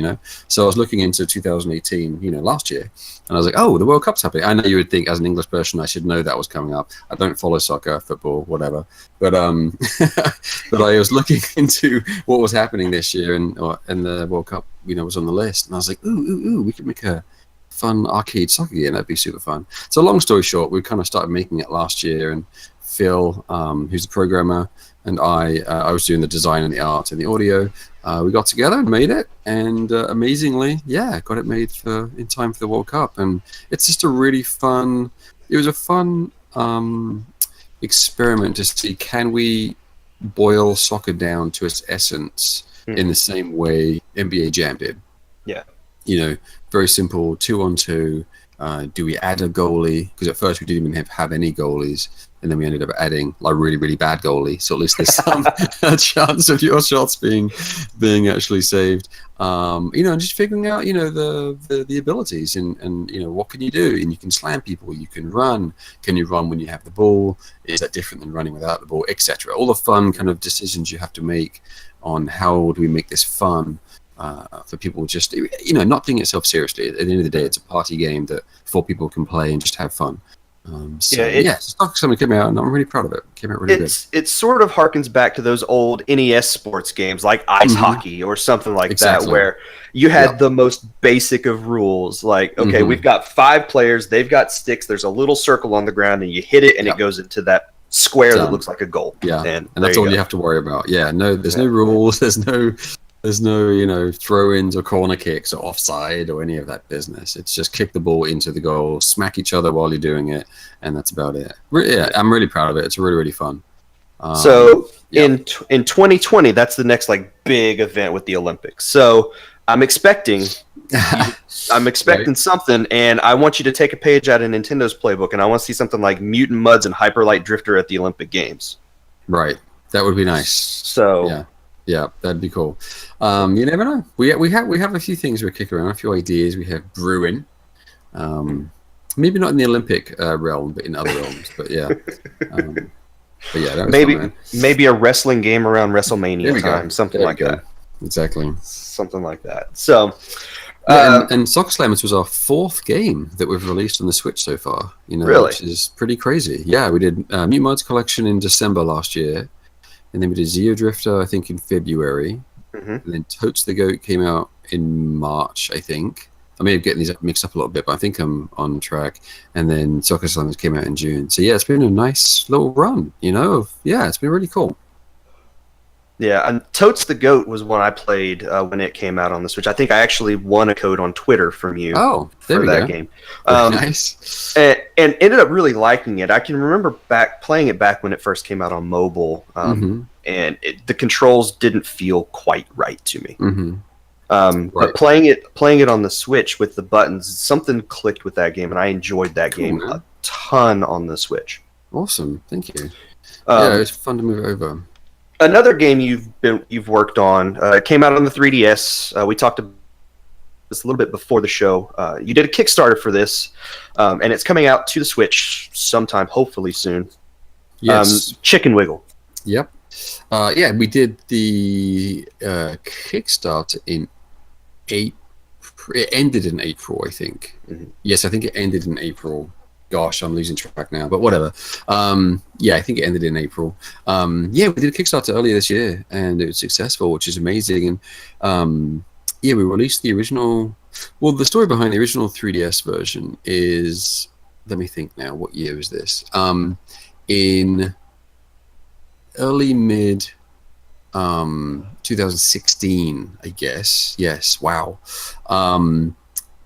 So I was looking into 2018, last year, and I was like, oh, the World Cup's happening. I know you would think as an English person I should know that was coming up. I don't follow soccer, football, whatever. But but I was looking into what was happening this year, and the World Cup, was on the list, and I was like, ooh, we could make a fun arcade soccer game. That'd be super fun. So long story short, we kind of started making it last year, and Phil, who's the programmer, and I was doing the design and the art and the audio. We got together and made it, and amazingly, got it made in time for the World Cup. And it's just a really fun. It was a fun experiment to see, can we boil soccer down to its essence in the same way NBA Jam did.
Yeah.
Very simple 2-on-2, Do we add a goalie? Because at first we didn't even have any goalies, and then we ended up adding like really, really bad goalie. So at least there's some chance of your shots being actually saved. And just figuring out, the abilities and what can you do? And you can slam people, you can run. Can you run when you have the ball? Is that different than running without the ball, etc.? All the fun kind of decisions you have to make on how do we make this fun. For people just, not taking itself seriously. At the end of the day, it's a party game that 4 people can play and just have fun. Something came out, and I'm really proud of it. Came out really good.
It sort of harkens back to those old NES sports games like ice hockey or something like that, where you had the most basic of rules. Like, okay, we've got 5 players, they've got sticks, there's a little circle on the ground, and you hit it, and it goes into that square that looks like a goal.
Yeah, and that's all you have to worry about. Yeah, there's no rules, there's no throw-ins or corner kicks or offside or any of that business. It's just kick the ball into the goal, smack each other while you're doing it, and that's about it. I'm really proud of it. It's really, really fun.
In 2020, that's the next big event with the Olympics. So I'm expecting something, and I want you to take a page out of Nintendo's playbook, and I want to see something like Mutant Mudds and Hyper Light Drifter at the Olympic Games. Right.
That would be nice.
So
yeah, that'd be cool. You never know. We have a few things we're kicking around, a few ideas. We have brewing. Maybe not in the Olympic realm, but in other realms. But yeah. That was
maybe a wrestling game around WrestleMania time, something like that.
Exactly.
Something like that. So,
and Soccer Slammers was our 4th game that we've released on the Switch so far.
Really?
Which is pretty crazy. Yeah, we did Mute Mods Collection in December last year, and then we did Zeo Drifter, I think, in February, and then Totes the Goat came out in March, I think. I may be getting these mixed up a little bit, but I think I'm on track. And then Soccer Slammers came out in June. So yeah, it's been a nice little run, it's been really cool.
Yeah, and Totes the Goat was one I played when it came out on the Switch. I think I actually won a code on Twitter from you
for that
game.
Nice.
And ended up really liking it. I can remember playing it back when it first came out on mobile, and the controls didn't feel quite right to me. But playing it on the Switch with the buttons, something clicked with that game, and I enjoyed that game a ton on the Switch.
Awesome, thank you. It's fun to move over.
Another game you've worked on came out on the 3DS. We talked about this a little bit before the show. You did a Kickstarter for this, and it's coming out to the Switch sometime, hopefully soon.
Yes.
Chicken Wiggle.
Yep. We did the Kickstarter in April. It ended in April, I think. Yes, I think it ended in April. Gosh, I'm losing track now, but whatever. I think it ended in April. We did a Kickstarter earlier this year, and it was successful, which is amazing. And we released the original. Well, the story behind the original 3DS version is, let me think now, what year is this? In early mid 2016, I guess. Yes, wow.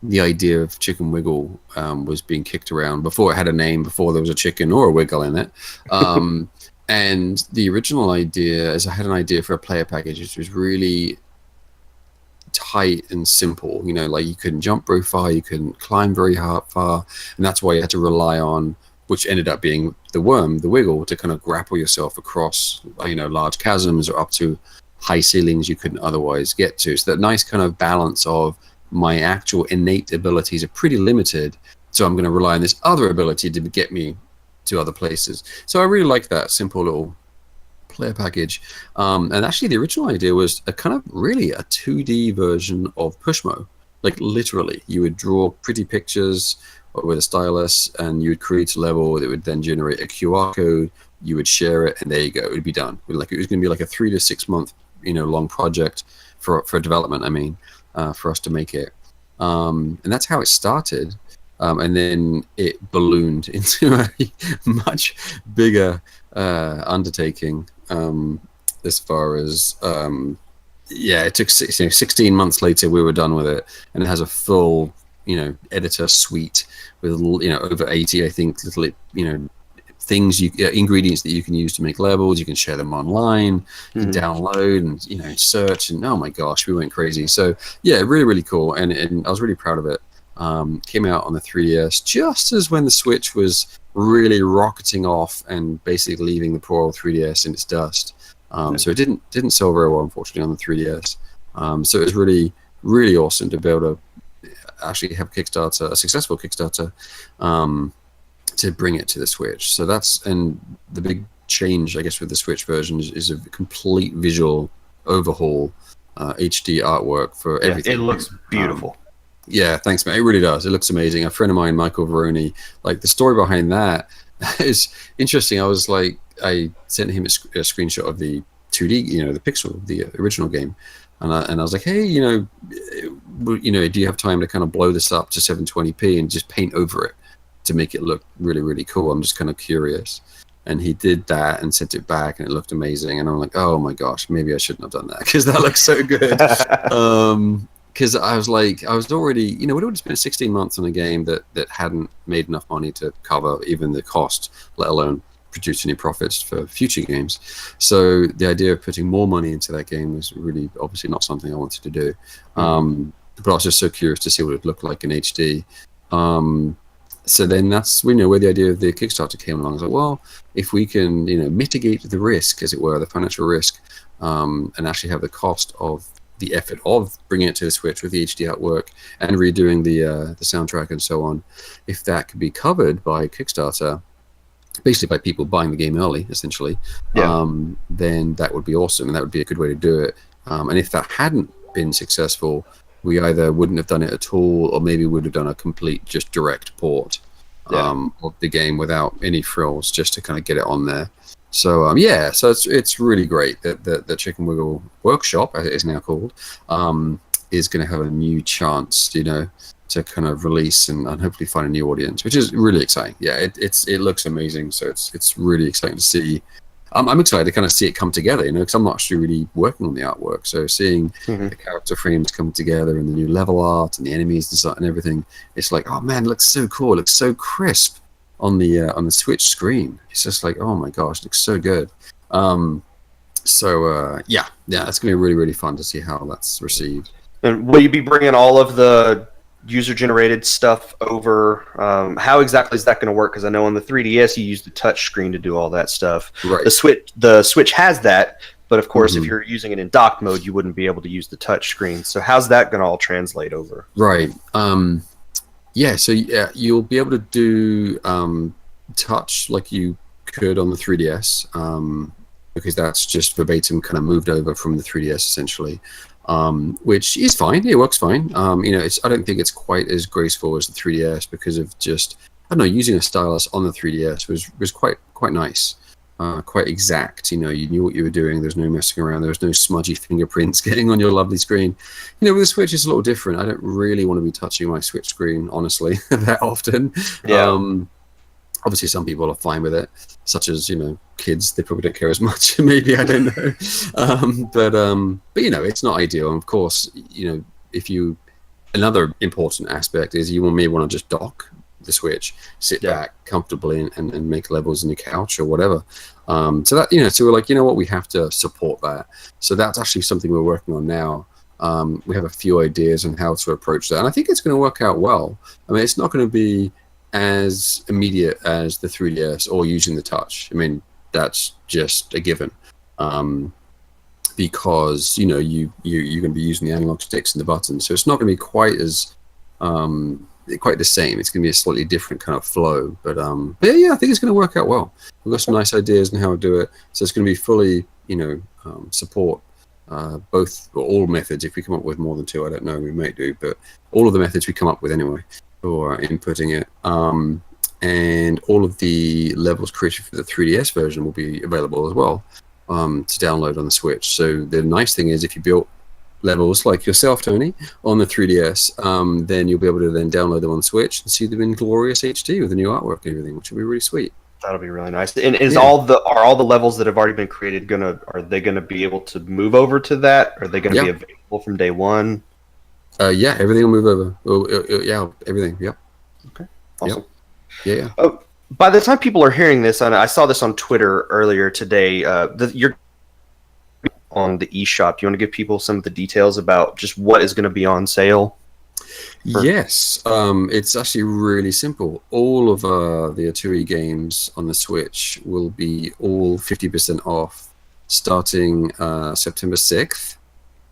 The idea of Chicken Wiggle was being kicked around before it had a name, before there was a chicken or a wiggle in it. And the original idea is I had an idea for a player package which was really tight and simple. You couldn't jump very far, you couldn't climb very far, and that's why you had to rely on, which ended up being the wiggle, to kind of grapple yourself across, large chasms or up to high ceilings you couldn't otherwise get to. So that nice kind of balance of my actual innate abilities are pretty limited, so I'm going to rely on this other ability to get me to other places. So I really like that simple little player package. And actually the original idea was a kind of really a 2D version of Pushmo. Literally, you would draw pretty pictures with a stylus, and you would create a level that would then generate a QR code. You would share it, and there you go. It would be done. It was going to be like a 3 to 6 month, long project for development. For us to make it, and that's how it started. And then it ballooned into a much bigger undertaking. As far as it took 16 months later we were done with it, and it has a full editor suite with over 80, I think, little things ingredients that you can use to make levels. You can share them online, you can download and search, and oh my gosh, we went crazy. So yeah, really, really cool, and I was really proud of it. came out on the 3DS just as when the Switch was really rocketing off and basically leaving the poor old 3DS in its dust. So it didn't sell very well, unfortunately, on the 3DS. So it was really, really awesome to be able to actually have a successful Kickstarter, to bring it to the Switch. So and the big change, I guess, with the Switch version is a complete visual overhaul, HD artwork for everything.
It looks beautiful.
Yeah, thanks, man. It really does. It looks amazing. A friend of mine, Michael Veroni, like the story behind that is interesting. I sent him a screenshot of the 2D, the pixel, the original game, and I was like, hey, do you have time to kind of blow this up to 720p and just paint over it to make it look really, really cool? I'm just kind of curious. And he did that and sent it back, and it looked amazing. And I'm like, oh my gosh, maybe I shouldn't have done that because that looks so good. Because I was already, we would have spent 16 months on a game that hadn't made enough money to cover even the cost, let alone produce any profits for future games. So the idea of putting more money into that game was really obviously not something I wanted to do. But I was just so curious to see what it would look like in HD. So then that's where the idea of the Kickstarter came along. I was like, well, if we can mitigate the risk, as it were, the financial risk, and actually have the cost of the effort of bringing it to the Switch with the HD artwork and redoing the soundtrack and so on, if that could be covered by Kickstarter, basically by people buying the game early, essentially, then that would be awesome, and that would be a good way to do it. And if that hadn't been successful, we either wouldn't have done it at all, or maybe would have done a complete just direct port of the game without any frills, just to kind of get it on there. So so it's really great that the Chicken Wiggle Workshop, as it is now called, is going to have a new chance, to kind of release and hopefully find a new audience, which is really exciting. Yeah, it looks amazing, so it's really exciting to see. I'm excited to kind of see it come together, because I'm not actually really working on the artwork. So seeing the character frames come together and the new level art and the enemies and everything, it's like, oh man, it looks so cool. It looks so crisp on the Switch screen. It's just like, oh my gosh, it looks so good. It's gonna be really, really fun to see how that's received.
And will you be bringing all of the user-generated stuff over? How exactly is that going to work? Because I know on the 3DS you use the touch screen to do all that stuff.
Right.
The Switch has that, but of course, if you're using it in dock mode, you wouldn't be able to use the touch screen. So how's that going to all translate over?
Right. So you'll be able to do touch like you could on the 3DS, because that's just verbatim kind of moved over from the 3DS essentially. Which is fine. It works fine. I don't think it's quite as graceful as the 3DS because of just, I don't know, using a stylus on the 3DS was quite nice, quite exact. You knew what you were doing. There's no messing around. There was no smudgy fingerprints getting on your lovely screen. With the Switch, it's a little different. I don't really want to be touching my Switch screen, honestly, that often. Yeah. Obviously, some people are fine with it, such as kids. They probably don't care as much. Maybe, I don't know. But it's not ideal. And of course, another important aspect is you may want to just dock the Switch, sit back comfortably, and make levels on your couch or whatever. So that so we're like, what, we have to support that. So that's actually something we're working on now. We have a few ideas on how to approach that, and I think it's going to work out well. I mean, it's not going to be as immediate as the 3DS or using the touch. I mean, that's just a given, because you're going to be using the analog sticks and the buttons, so it's not going to be quite the same. It's going to be a slightly different kind of flow, but I think it's going to work out well. We've got some nice ideas on how to do it, so it's going to be fully support both or all methods. If we come up with more than two, I don't know, we might do, but all of the methods we come up with anyway for inputting it, and all of the levels created for the 3DS version will be available as well, to download on the Switch. So the nice thing is, if you built levels like yourself, Tony, on the 3DS, then you'll be able to then download them on the Switch and see them in glorious HD with the new artwork and everything, which will be really sweet.
That'll be really nice. And are all the levels that have already been created are they gonna be able to move over to that? Are they gonna be available from day one?
Everything will move over. Everything. Yep.
Okay. Awesome.
Yep. Yeah.
By the time people are hearing this, and I saw this on Twitter earlier today, you're on the eShop. You want to give people some of the details about just what is going to be on sale?
Yes, it's actually really simple. All of the Atooi games on the Switch will be all 50% off starting September 6th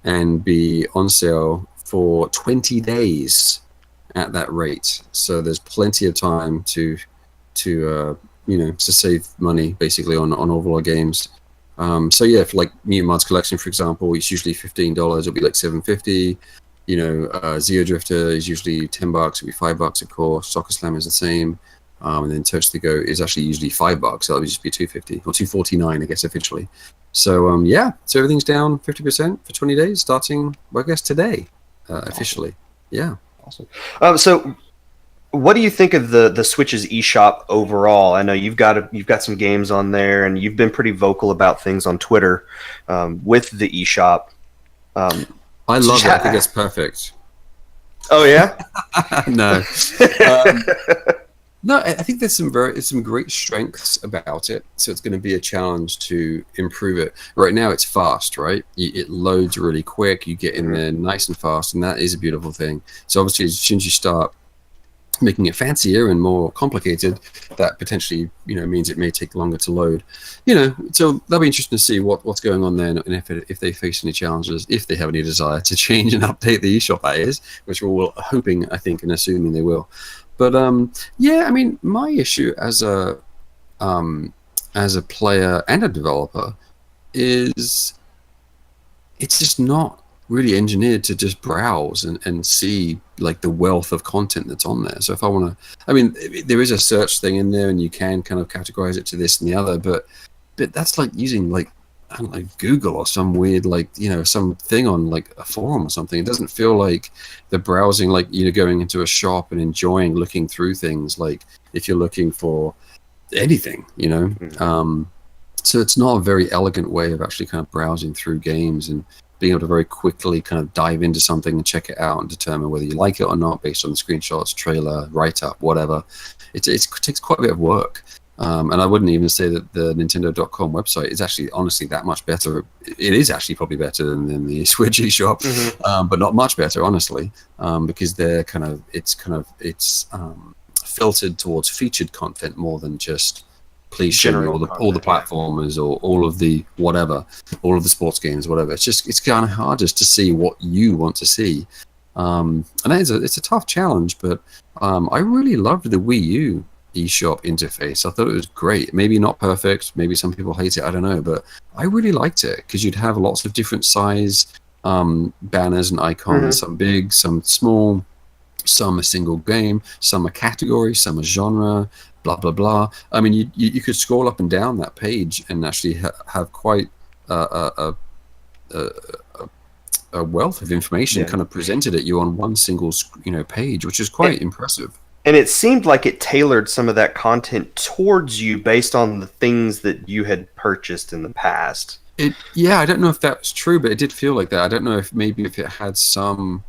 and be on sale for 20 days at that rate. So there's plenty of time to save money basically on all of our games. So yeah, for like New Mods Collection, for example, it's usually $15. It'll be like $7.50. Zeo Drifter is usually $10. It'll be $5, of course. Soccer Slam is the same. And then Touch to Go is actually usually $5. So that'll just be $2.50 or $2.49, I guess, officially. So so everything's down 50% for 20 days, starting, well, I guess, today, officially. Yeah.
Awesome. So what do you think of the Switch's eShop overall? I know you've got some games on there, and you've been pretty vocal about things on Twitter with the eShop.
I love it. I think it's perfect.
Oh yeah?
No. No, I think there's some great strengths about it. So it's going to be a challenge to improve it. Right now, it's fast, right? It loads really quick. You get in there nice and fast, and that is a beautiful thing. So obviously, as soon as you start making it fancier and more complicated, that potentially means it may take longer to load. So that'll be interesting to see what's going on there, and if they face any challenges, if they have any desire to change and update the eShop, that is, which we're all hoping, I think, and assuming they will. But yeah, I mean, my issue as a player and a developer is it's just not really engineered to just browse and see like the wealth of content that's on there. So if I want to, I mean, there is a search thing in there, and you can kind of categorize it to this and the other, but that's like using like, I don't know, Google or some weird some thing on like a forum or something. It doesn't feel like the browsing, like going into a shop and enjoying looking through things, like if you're looking for anything, so it's not a very elegant way of actually kind of browsing through games and being able to very quickly kind of dive into something and check it out and determine whether you like it or not based on the screenshots, trailer, write-up, whatever. It takes quite a bit of work. And I wouldn't even say that the Nintendo.com website is actually honestly that much better. It is actually probably better than the Switch eShop, but not much better, honestly, because it's filtered towards featured content more than just please show me all the platformers or all of the whatever, all of the sports games, whatever. It's kind of hard just to see what you want to see. And it's a tough challenge, but I really loved the Wii U eShop interface. I thought it was great. Maybe not perfect. Maybe some people hate it. I don't know, but I really liked it because you'd have lots of different size banners and icons. Some big, some small, some a single game, some a category, some a genre. Blah blah blah. I mean, you could scroll up and down that page and actually have quite a wealth of information kind of presented at you on one single page, which is quite impressive.
And it seemed like it tailored some of that content towards you based on the things that you had purchased in the past.
I don't know if that's true, but it did feel like that. I don't know if it had some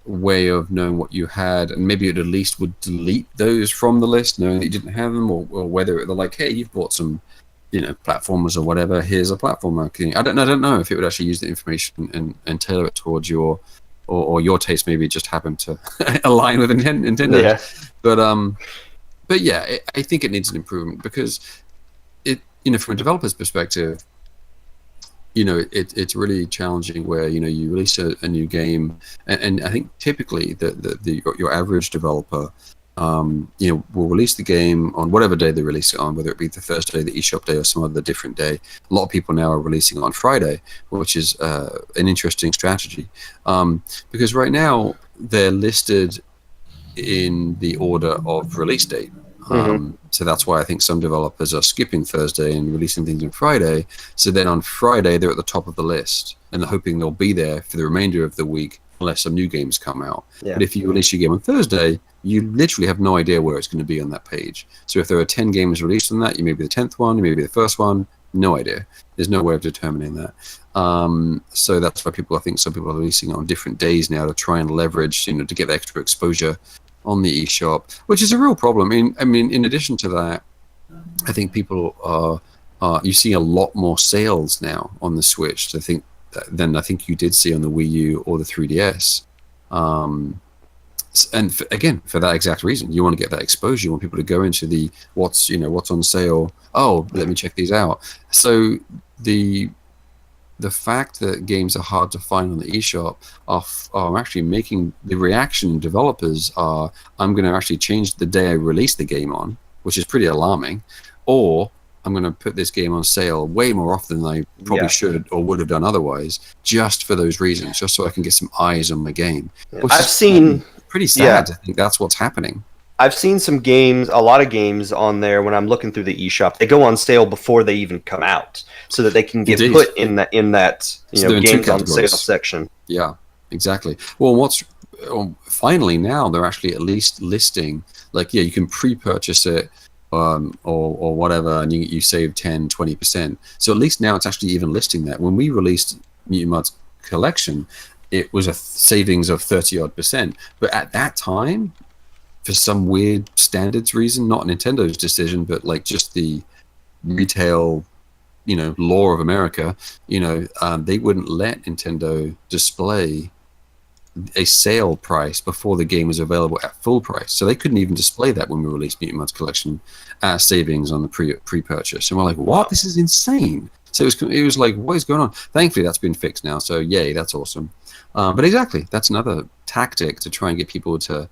way of knowing what you had, and maybe it at least would delete those from the list, knowing that you didn't have them, or whether they're like, hey, you've bought some, platformers or whatever. Here's a platformer. I don't know if it would actually use the information and tailor it towards your. Or your taste maybe just happened to align with Nintendo. Yeah. But yeah, I think it needs an improvement because from a developer's perspective, it's really challenging where you release a new game, and I think typically your average developer will release the game on whatever day they release it on, whether it be the Thursday, the eShop day, or some other different day. A lot of people now are releasing on Friday, which is an interesting strategy, because right now they're listed in the order of release date. So that's why I think some developers are skipping Thursday and releasing things on Friday. So then on Friday, they're at the top of the list, and they're hoping they'll be there for the remainder of the week unless some new games come out. Yeah. But if you release your game on Thursday, you literally have no idea where it's going to be on that page. So if there are 10 games released on that, you may be the 10th one, you may be the first one, no idea. There's no way of determining that. So that's why some people are releasing on different days now to try and leverage, to get the extra exposure on the eShop, which is a real problem. I mean, in addition to that, I think people you see a lot more sales now on the Switch than I think you did see on the Wii U or the 3DS. And again, for that exact reason, you want to get that exposure. You want people to go into the what's on sale. Oh, let me check these out. So the fact that games are hard to find on the eShop are actually making the reaction developers are, I'm going to actually change the day I release the game on, which is pretty alarming, or I'm going to put this game on sale way more often than I probably should or would have done otherwise, just for those reasons, just so I can get some eyes on my game.
I've seen
pretty sad. I think that's what's happening.
I've seen some games, a lot of games on there when I'm looking through the eShop. They go on sale before they even come out, so that they can get put in that games on sale section.
Yeah, exactly. Well, finally now they're actually at least listing, like, you can pre-purchase it or whatever, and you save 10-20%. So at least now it's actually even listing that. When we released Mutant Mudds Collection, it was a savings of 30-odd%. But at that time, for some weird standards reason, not Nintendo's decision, but like just the retail, law of America, they wouldn't let Nintendo display a sale price before the game was available at full price. So they couldn't even display that when we released Mutant Mudds Collection as savings on the pre-purchase. And we're like, what? This is insane. So it was like, what is going on? Thankfully, that's been fixed now. So yay, that's awesome. But exactly, that's another tactic to try and get people to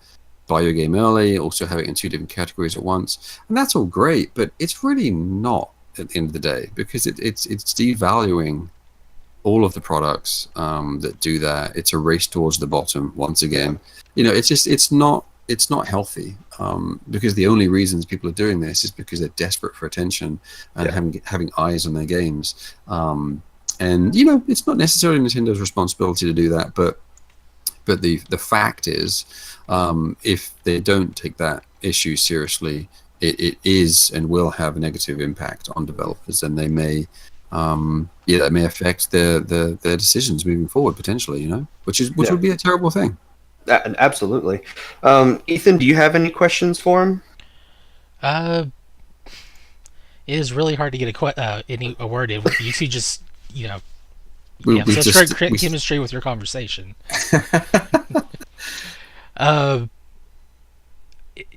buy your game early, also have it in 2 different categories at once. And that's all great, but it's really not at the end of the day, because it's devaluing all of the products that do that. It's a race towards the bottom once again. It's not healthy, because the only reasons people are doing this is because they're desperate for attention and having eyes on their games. And it's not necessarily Nintendo's responsibility to do that, but the fact is, if they don't take that issue seriously, it is and will have a negative impact on developers, and they may that may affect their decisions moving forward potentially, which would be a terrible thing.
Absolutely. Ethan, do you have any questions for him?
It is really hard to get a word in. You two just chemistry with your conversation.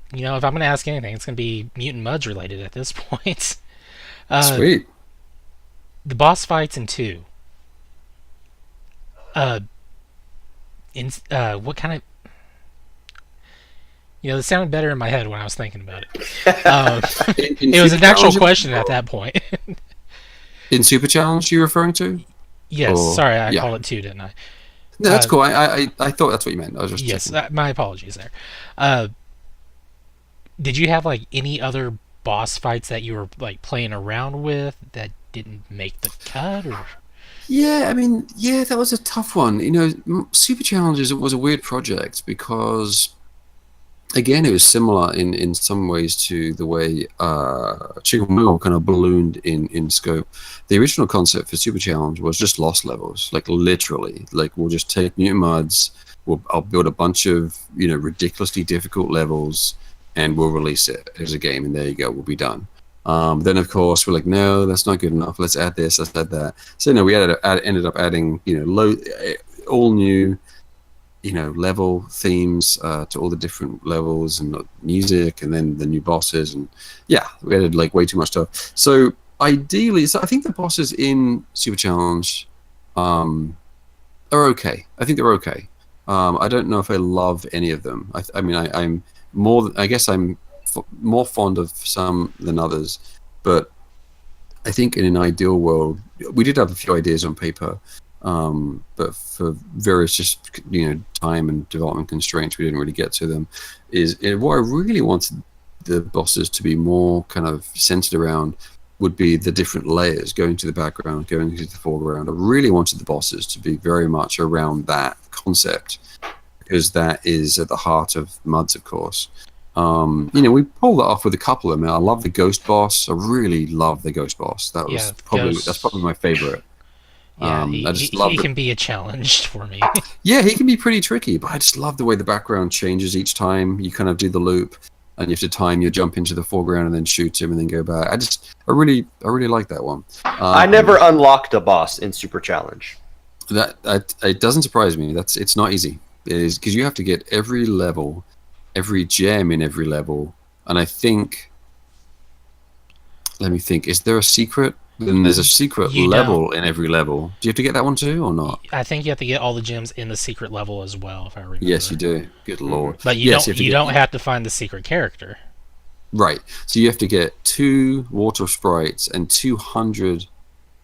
If I'm going to ask anything, it's going to be Mutant Mudds related at this point.
Sweet.
The boss fights in 2. What kind of... it sounded better in my head when I was thinking about it. It was a natural question at that point.
In Super Challenge, you're referring to?
Yes. Sorry, I called it 2, didn't I?
No, that's cool. I thought that's what you meant. I was just
checking. My apologies there. Did you have any other boss fights that you were playing around with that didn't make the cut? Or?
Yeah, that was a tough one. Super Challenges, it was a weird project because, again, it was similar in some ways to the way Chicken Wing kind of ballooned in scope. The original concept for Super Challenge was just lost levels, literally. We'll just take Mutant Mudds, I'll build a bunch of ridiculously difficult levels, and we'll release it as a game, and there you go, we'll be done. Then of course we're like, no, that's not good enough. Let's add this. Let's add that. So we ended up adding all new level themes to all the different levels and music, and then the new bosses, and we added way too much stuff. So ideally, I think the bosses in Super Challenge are okay. I think they're okay. I don't know if I love any of them. I'm more fond of some than others, but I think in an ideal world, we did have a few ideas on paper, but for various time and development constraints, we didn't really get to them. What I really wanted the bosses to be more kind of centered around would be the different layers, going to the background, going to the foreground. I really wanted the bosses to be very much around that concept, because that is at the heart of Mudds, of course. We pulled that off with a couple of them. I love the Ghost Boss. I really love the Ghost Boss. That's probably my favorite.
Yeah, he can be a challenge for me.
Yeah, he can be pretty tricky, but I just love the way the background changes each time you kind of do the loop, and you have to time your jump into the foreground and then shoot him and then go back. I really like that one.
I never unlocked a boss in Super Challenge.
That it doesn't surprise me. It's not easy. is because you have to get every level, every gem in every level, and I think. Let me think. Is there a secret? Then there's a secret level in every level. Do you have to get that one too, or not?
I think you have to get all the gems in the secret level as well, if I remember.
Yes, you do. Good lord.
But you don't have to find the secret character.
Right. So you have to get 2 water sprites and 200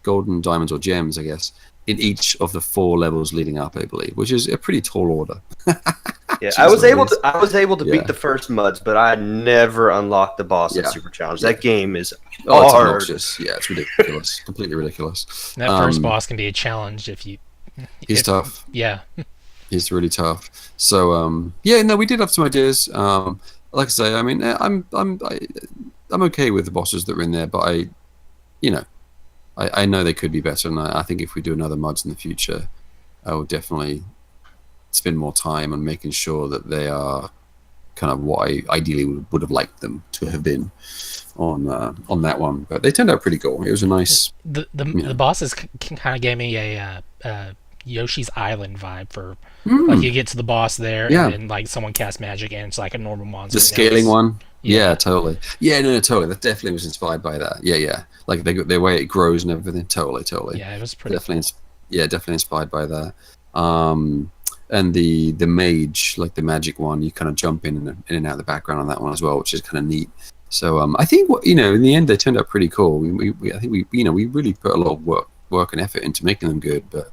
golden diamonds or gems, I guess, in each of the 4 levels leading up, I believe, which is a pretty tall order.
Yeah, I was able to beat the first muds, but I never unlocked the boss in Super Challenge. That game is hard.
It's yeah, it's ridiculous. Completely ridiculous.
That first boss can be a challenge if you...
He's tough.
Yeah.
He's really tough. So, we did have some ideas. Like I say, I mean, I'm okay with the bosses that are in there, but I know they could be better, and I think if we do another mods in the future, I will definitely spend more time on making sure that they are kind of what I ideally would have liked them to have been on that one. But they turned out pretty cool. It was a nice.
The bosses kind of gave me a Yoshi's Island vibe for like you get to the boss there and then like someone casts magic and it's like a normal monster.
The scaling one. Yeah, totally. Yeah, no, totally. That definitely was inspired by that. Yeah. Like the way it grows and everything. Totally.
Yeah, it was pretty
definitely. Cool. Definitely inspired by that. And the mage, like the magic one, you kind of jump in and out of the background on that one as well, which is kind of neat. So I think in the end they turned out pretty cool. I think we really put a lot of work and effort into making them good. But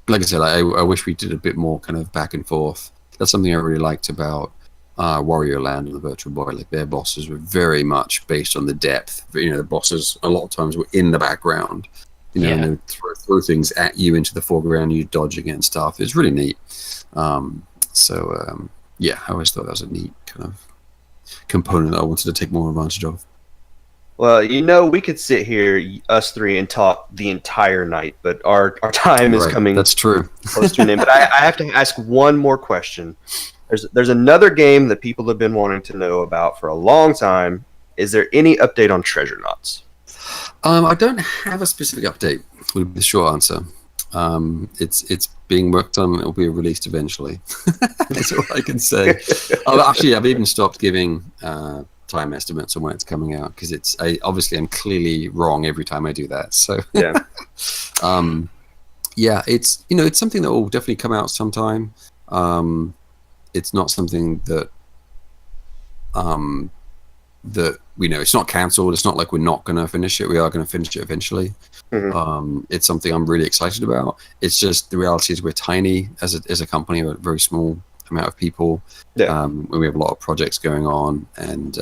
like I said, I wish we did a bit more kind of back and forth. That's something I really liked about Warrior Land and the Virtual Boy. Like their bosses were very much based on the depth. The bosses a lot of times were in the background. And they would throw things at you into the foreground, you dodge against stuff. It's really neat. I always thought that was a neat kind of component that I wanted to take more advantage of.
Well, we could sit here, us three, and talk the entire night, but our time is coming.
That's true.
Close to an end. But I have to ask one more question. There's another game that people have been wanting to know about for a long time. Is there any update on Treasure Knots?
I don't have a specific update, would be the short answer. It's being worked on. It will be released eventually. That's all I can say. Actually, I've even stopped giving time estimates on when it's coming out because I'm clearly wrong every time I do that. So it's it's something that will definitely come out sometime. It's not something that it's not cancelled. It's not like we're not going to finish it. We are going to finish it eventually. It's something I'm really excited about. It's just the reality is we're tiny as a company, we're a very small amount of people. We have a lot of projects going on, and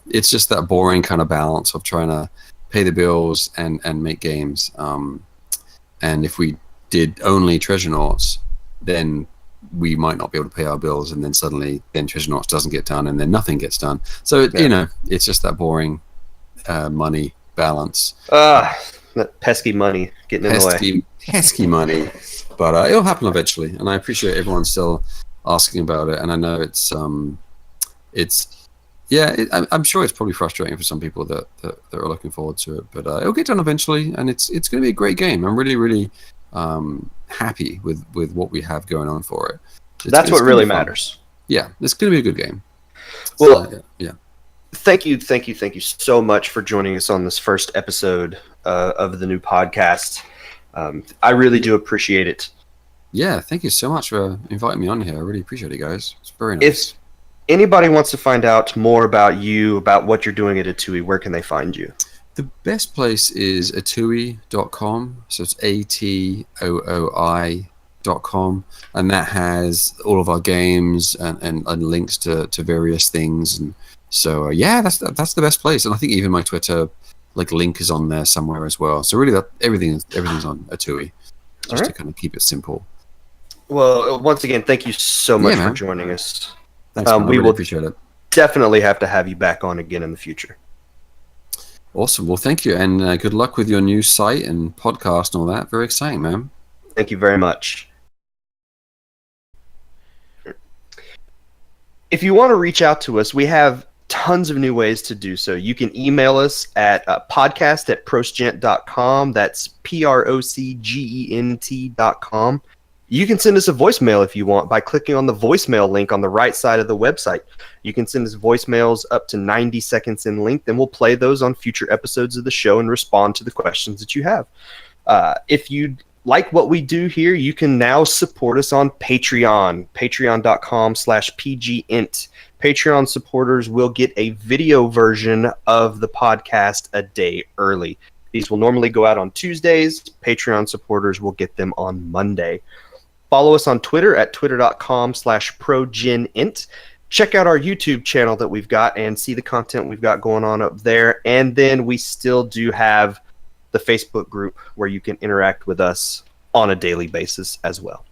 it's just that boring kind of balance of trying to pay the bills and make games. And if we did only Treasure Knots, then we might not be able to pay our bills, and then suddenly Treasure Knots doesn't get done, and then nothing gets done. So it's just that boring money balance.
That pesky money getting in the way.
Pesky money, but it'll happen eventually. And I appreciate everyone still asking about it. And I know I'm sure it's probably frustrating for some people that are looking forward to it, but it'll get done eventually, and it's going to be a great game. I'm really, really happy with what we have going on for it.
That's what really matters.
Yeah, it's going to be a good game.
Well, thank you so much for joining us on this first episode of the new podcast. I really do appreciate it.
Yeah, thank you so much for inviting me on here. I really appreciate it, guys. It's very nice.
If anybody wants to find out more about you, about what you're doing at Atooi, where can they find you?
The best place is atooi.com. So it's atooi.com, and that has all of our games and links to various things. And so that's the best place. And I think even my Twitter link is on there somewhere as well. So really, everything's on Atooi, just to kind of keep it simple.
Well, once again, thank you so much for joining us.
Thanks, man. We will appreciate it.
Definitely have to have you back on again in the future.
Awesome. Well, thank you, and good luck with your new site and podcast and all that. Very exciting, man.
Thank you very much. If you want to reach out to us, we have tons of new ways to do so. You can email us at podcast@procgent.com. That's PROCGENT.com. You can send us a voicemail if you want by clicking on the voicemail link on the right side of the website. You can send us voicemails up to 90 seconds in length, and we'll play those on future episodes of the show and respond to the questions that you have. If you like what we do here, you can now support us on Patreon, patreon.com/pgint. Patreon supporters will get a video version of the podcast a day early. These will normally go out on Tuesdays. Patreon supporters will get them on Monday. Follow us on Twitter at twitter.com/progenint. Check out our YouTube channel that we've got and see the content we've got going on up there. And then we still do have the Facebook group where you can interact with us on a daily basis as well.